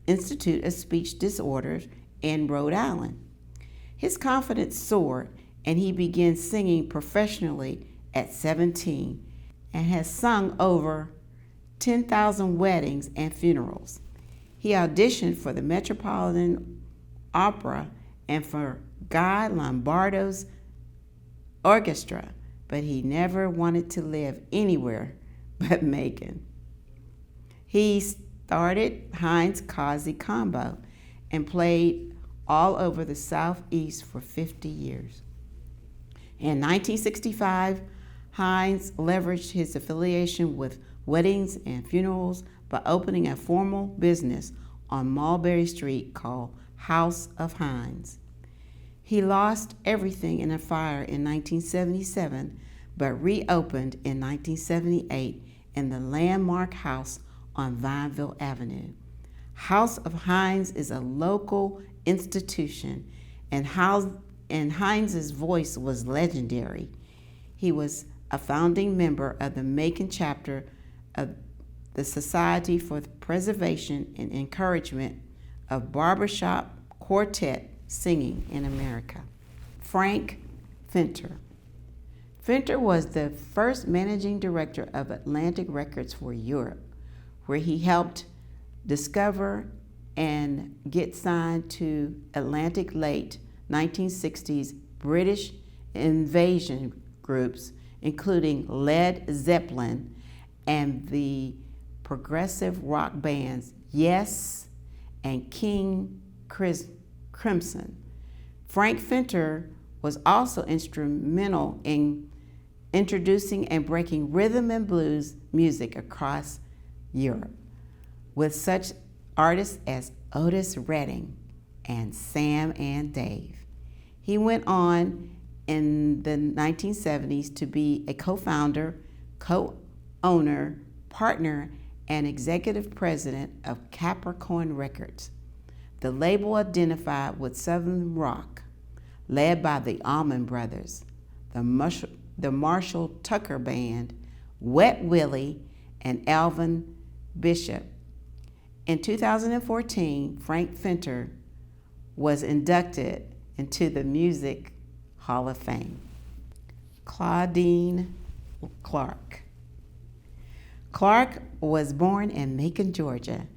Speaker 7: Institute of Speech Disorders in Rhode Island. His confidence soared, and he began singing professionally at 17 and has sung over 10,000 weddings and funerals. He auditioned for the Metropolitan Opera and for Guy Lombardo's orchestra, but he never wanted to live anywhere but Macon. He started Hines Causey Combo and played all over the Southeast for 50 years. In 1965, Hines leveraged his affiliation with weddings and funerals by opening a formal business on Mulberry Street called House of Hines. He lost everything in a fire in 1977, but reopened in 1978 in the landmark house on Vineville Avenue. House of Hines is a local institution, and Hines's voice was legendary. He was a founding member of the Macon chapter of the Society for the Preservation and Encouragement of Barbershop Quartet Singing in America. Frank Fenter. Fenter was the first managing director of Atlantic Records for Europe, where he helped discover and get signed to Atlantic late 1960s British invasion groups, including Led Zeppelin and the progressive rock bands Yes and King Crimson. Frank Fenter was also instrumental in introducing and breaking rhythm and blues music across Europe, with such artists as Otis Redding and Sam and Dave. He went on in the 1970s to be a co-founder, co-owner, partner, and executive president of Capricorn Records. The label identified with Southern rock, led by the Allman Brothers, the Marshall Tucker Band, Wet Willie, and Alvin Bishop. In 2014, Frank Fenter was inducted into the Music Hall of Fame. Claudine Clark. Clark was born in Macon, Georgia,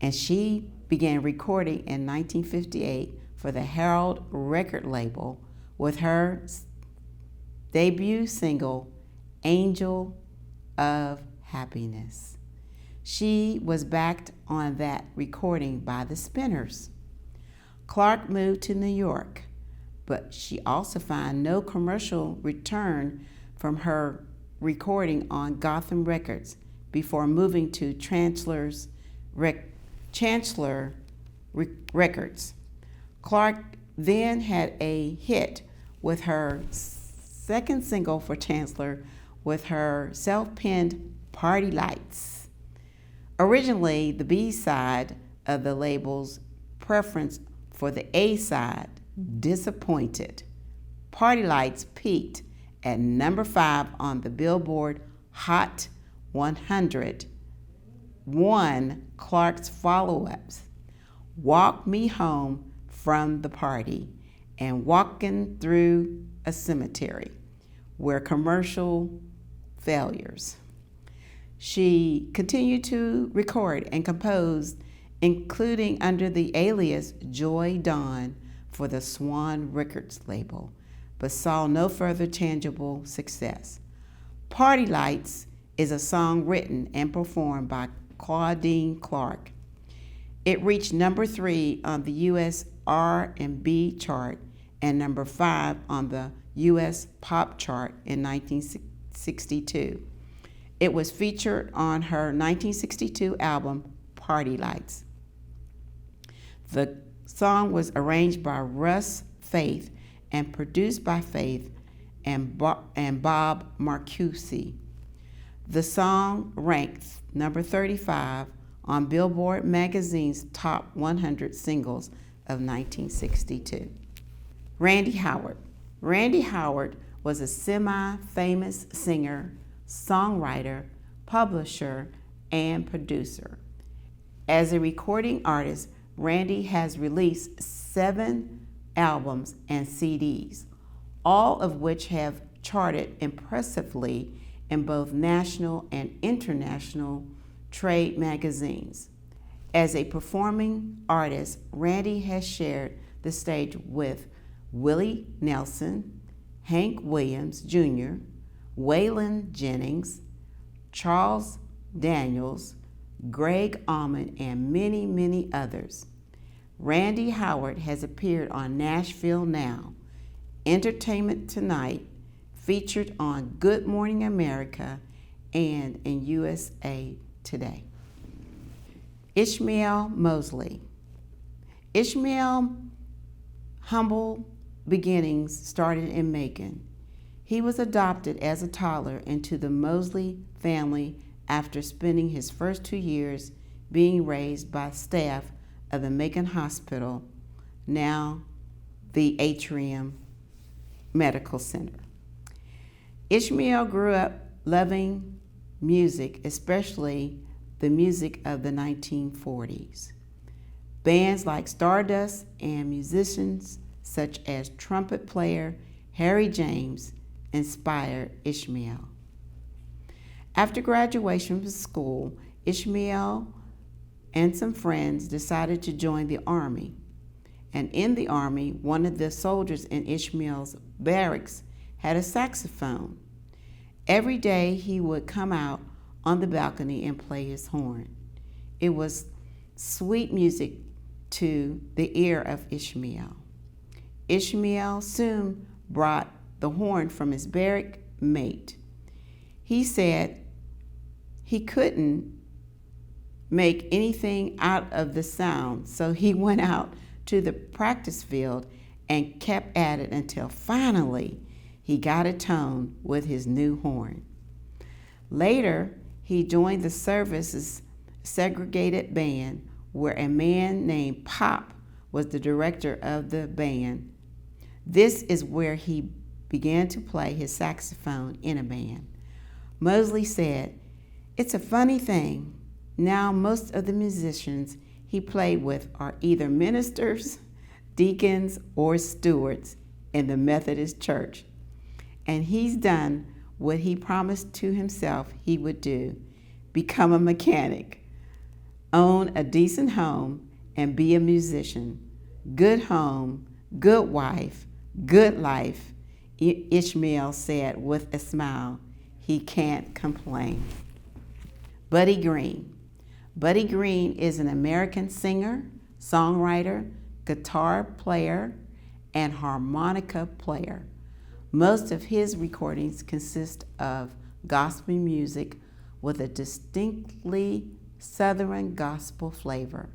Speaker 7: and she began recording in 1958 for the Herald record label with her debut single, Angel of Happiness. She was backed on that recording by the Spinners. Clark moved to New York, but she also found no commercial return from her recording on Gotham Records before moving to Chancellor Records. Clark then had a hit with her second single for Chancellor with her self-penned Party Lights. Originally, the B-side of the label's preference for the A-side, Disappointed. Party Lights peaked at number 5 on the Billboard Hot 100. One Clark's follow-ups, Walk Me Home from the Party and Walking Through a Cemetery, were commercial failures. She continued to record and compose, including under the alias Joy Dawn for the Swan Records label, but saw no further tangible success. Party Lights is a song written and performed by Claudine Clark. It reached number 3 on the U.S. R&B chart and number 5 on the U.S. pop chart in 1962. It was featured on her 1962 album, Party Lights. The song was arranged by Russ Faith and produced by Faith and Bob Marcucci. The song ranked number 35 on Billboard magazine's top 100 singles of 1962. Randy Howard. Randy Howard was a semi-famous singer, songwriter, publisher, and producer. As a recording artist, Randy has released 7 albums and CDs, all of which have charted impressively in both national and international trade magazines. As a performing artist, Randy has shared the stage with Willie Nelson, Hank Williams Jr., Waylon Jennings, Charles Daniels, Greg Allman, and many, many others. Randy Howard has appeared on Nashville Now, Entertainment Tonight, featured on Good Morning America, and in USA Today. Ishmael Mosley. Ishmael, humble beginnings started in Macon. He was adopted as a toddler into the Mosley family after spending his first 2 years being raised by staff of the Macon Hospital, now the Atrium Medical Center. Ishmael grew up loving music, especially the music of the 1940s. Bands like Stardust and musicians such as trumpet player Harry James inspired Ishmael. After graduation from school, Ishmael and some friends decided to join the Army. And in the Army, one of the soldiers in Ishmael's barracks had a saxophone. Every day he would come out on the balcony and play his horn. It was sweet music to the ear of Ishmael. Ishmael soon brought the horn from his barrack mate. He said he couldn't make anything out of the sound, so he went out to the practice field and kept at it until finally he got a tone with his new horn. Later, he joined the service's segregated band, where a man named Pop was the director of the band. This is where he began to play his saxophone in a band. Mosley said, "It's a funny thing. Now most of the musicians he played with are either ministers, deacons, or stewards in the Methodist Church. And he's done what he promised to himself he would do: become a mechanic, own a decent home, and be a musician. Good home, good wife, good life," Ishmael said with a smile. He can't complain. Buddy Green. Buddy Green is an American singer, songwriter, guitar player, and harmonica player. Most of his recordings consist of gospel music with a distinctly Southern gospel flavor.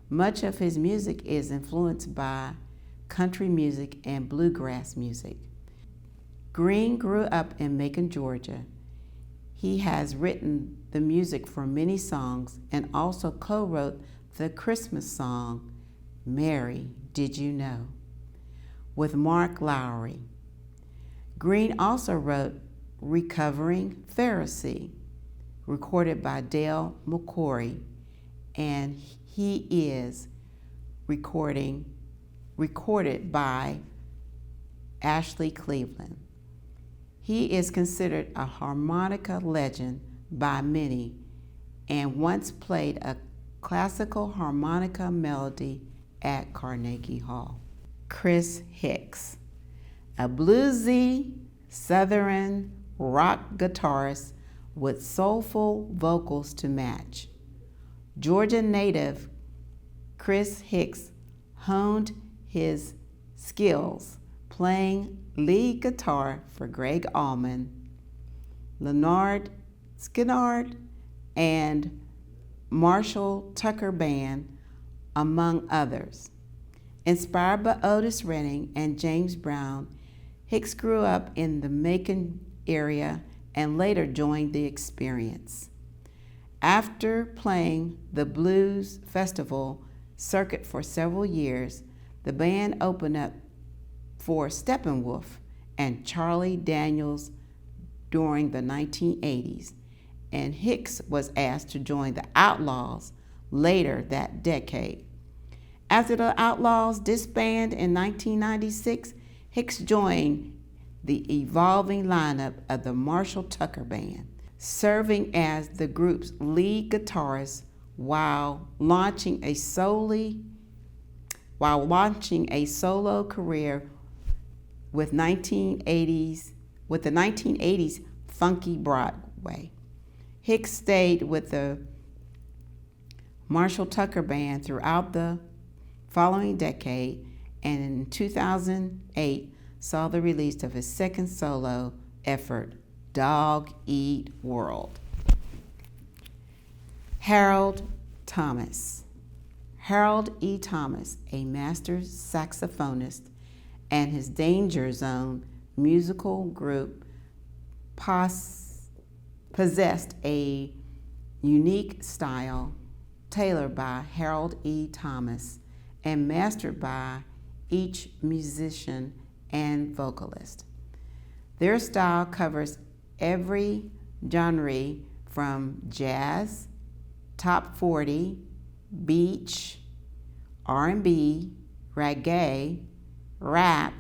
Speaker 7: Much of his music is influenced by country music and bluegrass music. Green grew up in Macon, Georgia. He has written the music for many songs and also co-wrote the Christmas song, "Mary, Did You Know?" with Mark Lowry. Green also wrote "Recovering Pharisee," recorded by Dale McCoury, and he is recorded by Ashley Cleveland. He is considered a harmonica legend by many and once played a classical harmonica melody at Carnegie Hall. Chris Hicks, a bluesy Southern rock guitarist with soulful vocals to match. Georgia native Chris Hicks honed his skills playing lead guitar for Greg Allman, Leonard Skinner, and Marshall Tucker Band, among others. Inspired by Otis Redding and James Brown, Hicks grew up in the Macon area and later joined the Experience. After playing the Blues Festival circuit for several years, the band opened up for Steppenwolf and Charlie Daniels during the 1980s, and Hicks was asked to join the Outlaws later that decade. After the Outlaws disbanded in 1996, Hicks joined the evolving lineup of the Marshall Tucker Band, serving as the group's lead guitarist while launching a solo career with the 1980s Funky Broadway. Hicks stayed with the Marshall Tucker Band throughout the following decade, and in 2008 saw the release of his second solo effort, Dog Eat World. Harold Thomas. Harold E. Thomas, a master saxophonist and his Danger Zone musical group possessed a unique style tailored by Harold E. Thomas and mastered by each musician and vocalist. Their style covers every genre from jazz, top 40, beach, R&B, reggae, rap,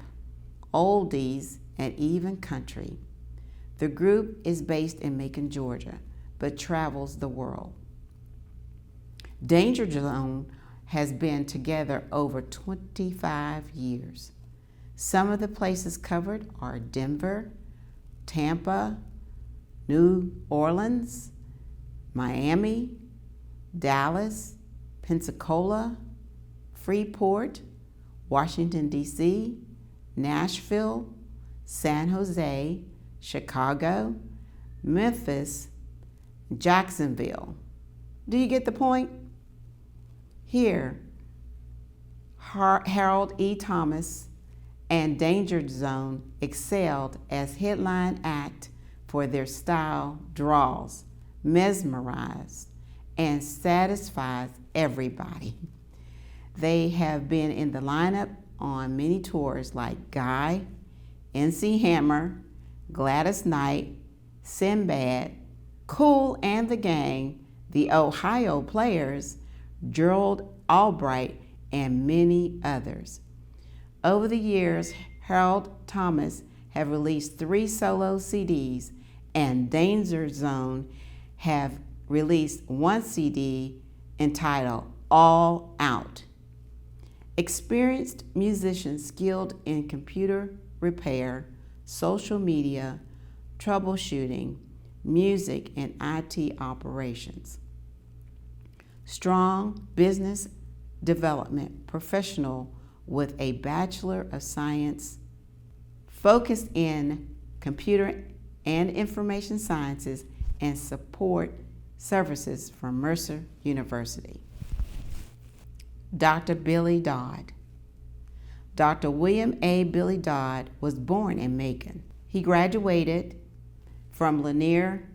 Speaker 7: oldies, and even country. The group is based in Macon, Georgia, but travels the world. Danger Zone has been together over 25 years. Some of the places covered are Denver, Tampa, New Orleans, Miami, Dallas, Pensacola, Freeport, Washington, D.C., Nashville, San Jose, Chicago, Memphis, Jacksonville. Do you get the point? Here, Harold E. Thomas and Danger Zone excelled as headline act for their style draws, mesmerized, and satisfies everybody. They have been in the lineup on many tours like Guy, NC Hammer, Gladys Knight, Sinbad, Kool and the Gang, the Ohio Players, Gerald Albright, and many others. Over the years, Harold Thomas have released 3 solo CDs, and Danger Zone have released 1 CD entitled All Out. Experienced musicians skilled in computer repair, social media, troubleshooting, music, and IT operations. Strong business development professional with a Bachelor of Science focused in computer and information sciences and support services from Mercer University. Dr. Billy Dodd. Dr. William A. Billy Dodd was born in Macon. He graduated from Lanier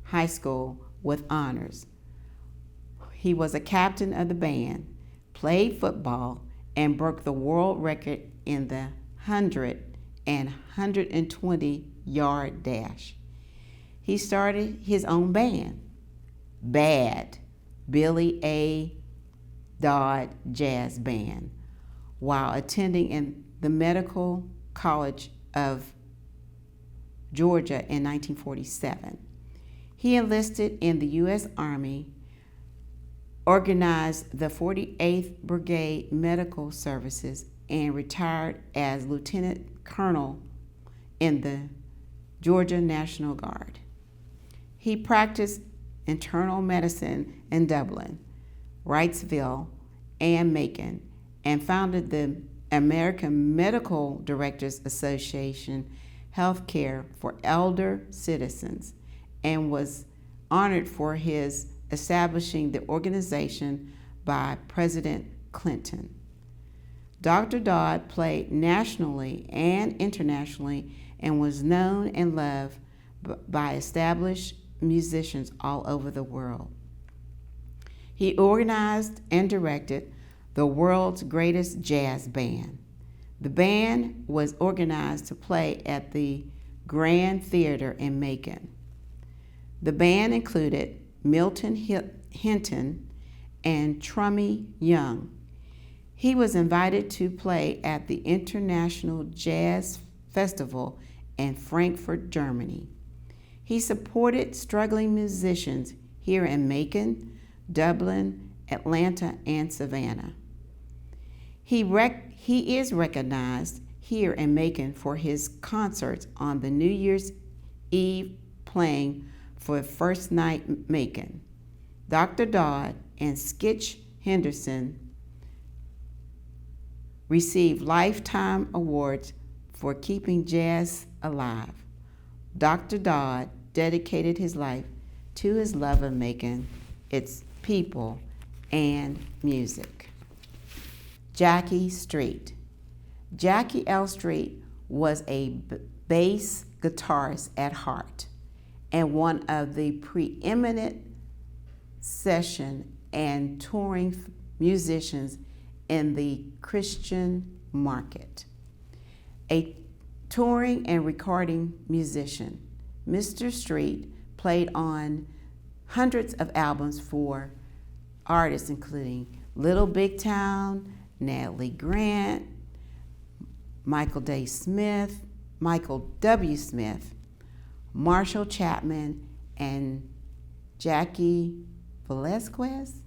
Speaker 7: High School with honors. He was a captain of the band, played football, and broke the world record in the 100 and 120-yard dash. He started his own band, BAD, Billy A. Dodd Jazz Band, while attending in the Medical College of Georgia in 1947. He enlisted in the U.S. Army, organized the 48th Brigade Medical Services, and retired as Lieutenant Colonel in the Georgia National Guard. He practiced internal medicine in Dublin, Wrightsville, and Macon, and founded the American Medical Directors Association Healthcare for Elder Citizens, and was honored for his establishing the organization by President Clinton. Dr. Dodd played nationally and internationally and was known and loved by established musicians all over the world. He organized and directed the world's greatest jazz band. The band was organized to play at the Grand Theater in Macon. The band included Milton Hinton and Trummy Young. He was invited to play at the International Jazz Festival in Frankfurt, Germany. He supported struggling musicians here in Macon, Dublin, Atlanta, and Savannah. He is recognized here in Macon for his concerts on the New Year's Eve playing for First Night Macon. Dr. Dodd and Skitch Henderson received lifetime awards for keeping jazz alive. Dr. Dodd dedicated his life to his love of Macon, its people, and music. Jackie Street. Jackie L. Street was a bass guitarist at heart and one of the preeminent session and touring musicians in the Christian market. A touring and recording musician, Mr. Street played on hundreds of albums for artists including Little Big Town, Natalie Grant, Michael W. Smith, Marshall Chapman, and Jackie Velasquez.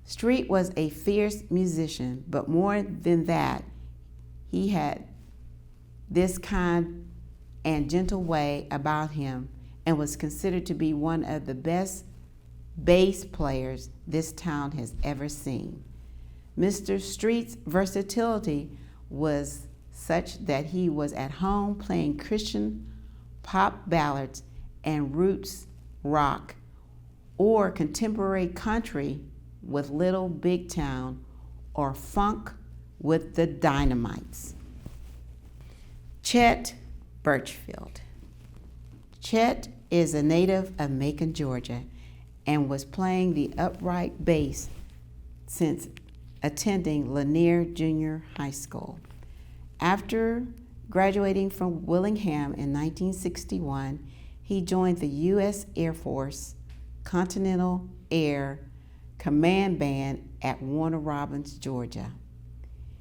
Speaker 7: Street was a fierce musician, but more than that, he had this kind and gentle way about him and was considered to be one of the best bass players this town has ever seen. Mr. Street's versatility was such that he was at home playing Christian pop ballads and roots rock or contemporary country with Little Big Town or funk with the Dynamites. Chet Birchfield. Chet is a native of Macon, Georgia, and was playing the upright bass since attending Lanier Junior High School. After graduating from Willingham in 1961, he joined the U.S. Air Force Continental Air Command Band at Warner Robins, Georgia.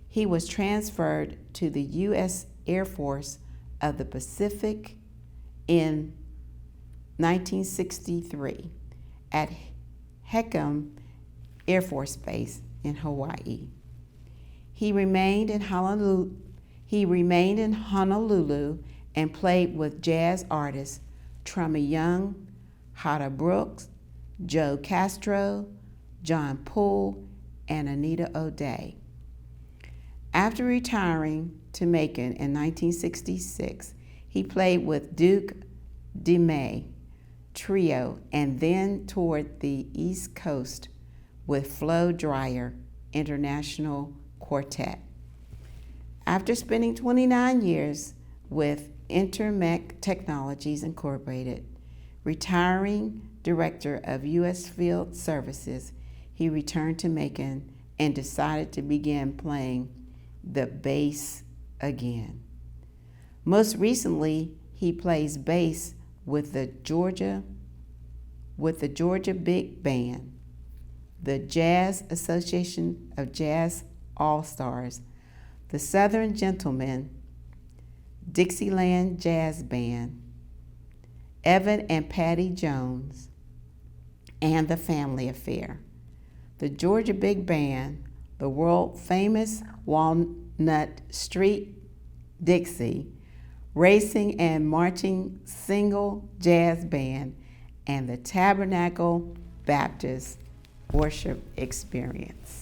Speaker 7: He was transferred to the U.S. Air Force of the Pacific in 1963 at Hickam Air Force Base in Hawaii. He remained in Honolulu and played with jazz artists Trummy Young, Hada Brooks, Joe Castro, John Poole, and Anita O'Day. After retiring to Macon in 1966, he played with Duke DeMay Trio and then toured the East Coast with Flo Dyer International Quartet. After spending 29 years with Intermec Technologies Incorporated, retiring director of U.S. Field Services, he returned to Macon and decided to begin playing the bass again. Most recently, he plays bass with the Georgia Big Band, the Jazz Association of Jazz All-Stars, the Southern Gentlemen, Dixieland Jazz Band, Evan and Patty Jones, and the Family Affair. The Georgia Big Band, the world-famous Walnut Street Dixie, Racing and Marching Single Jazz Band, and the Tabernacle Baptist Worship Experience.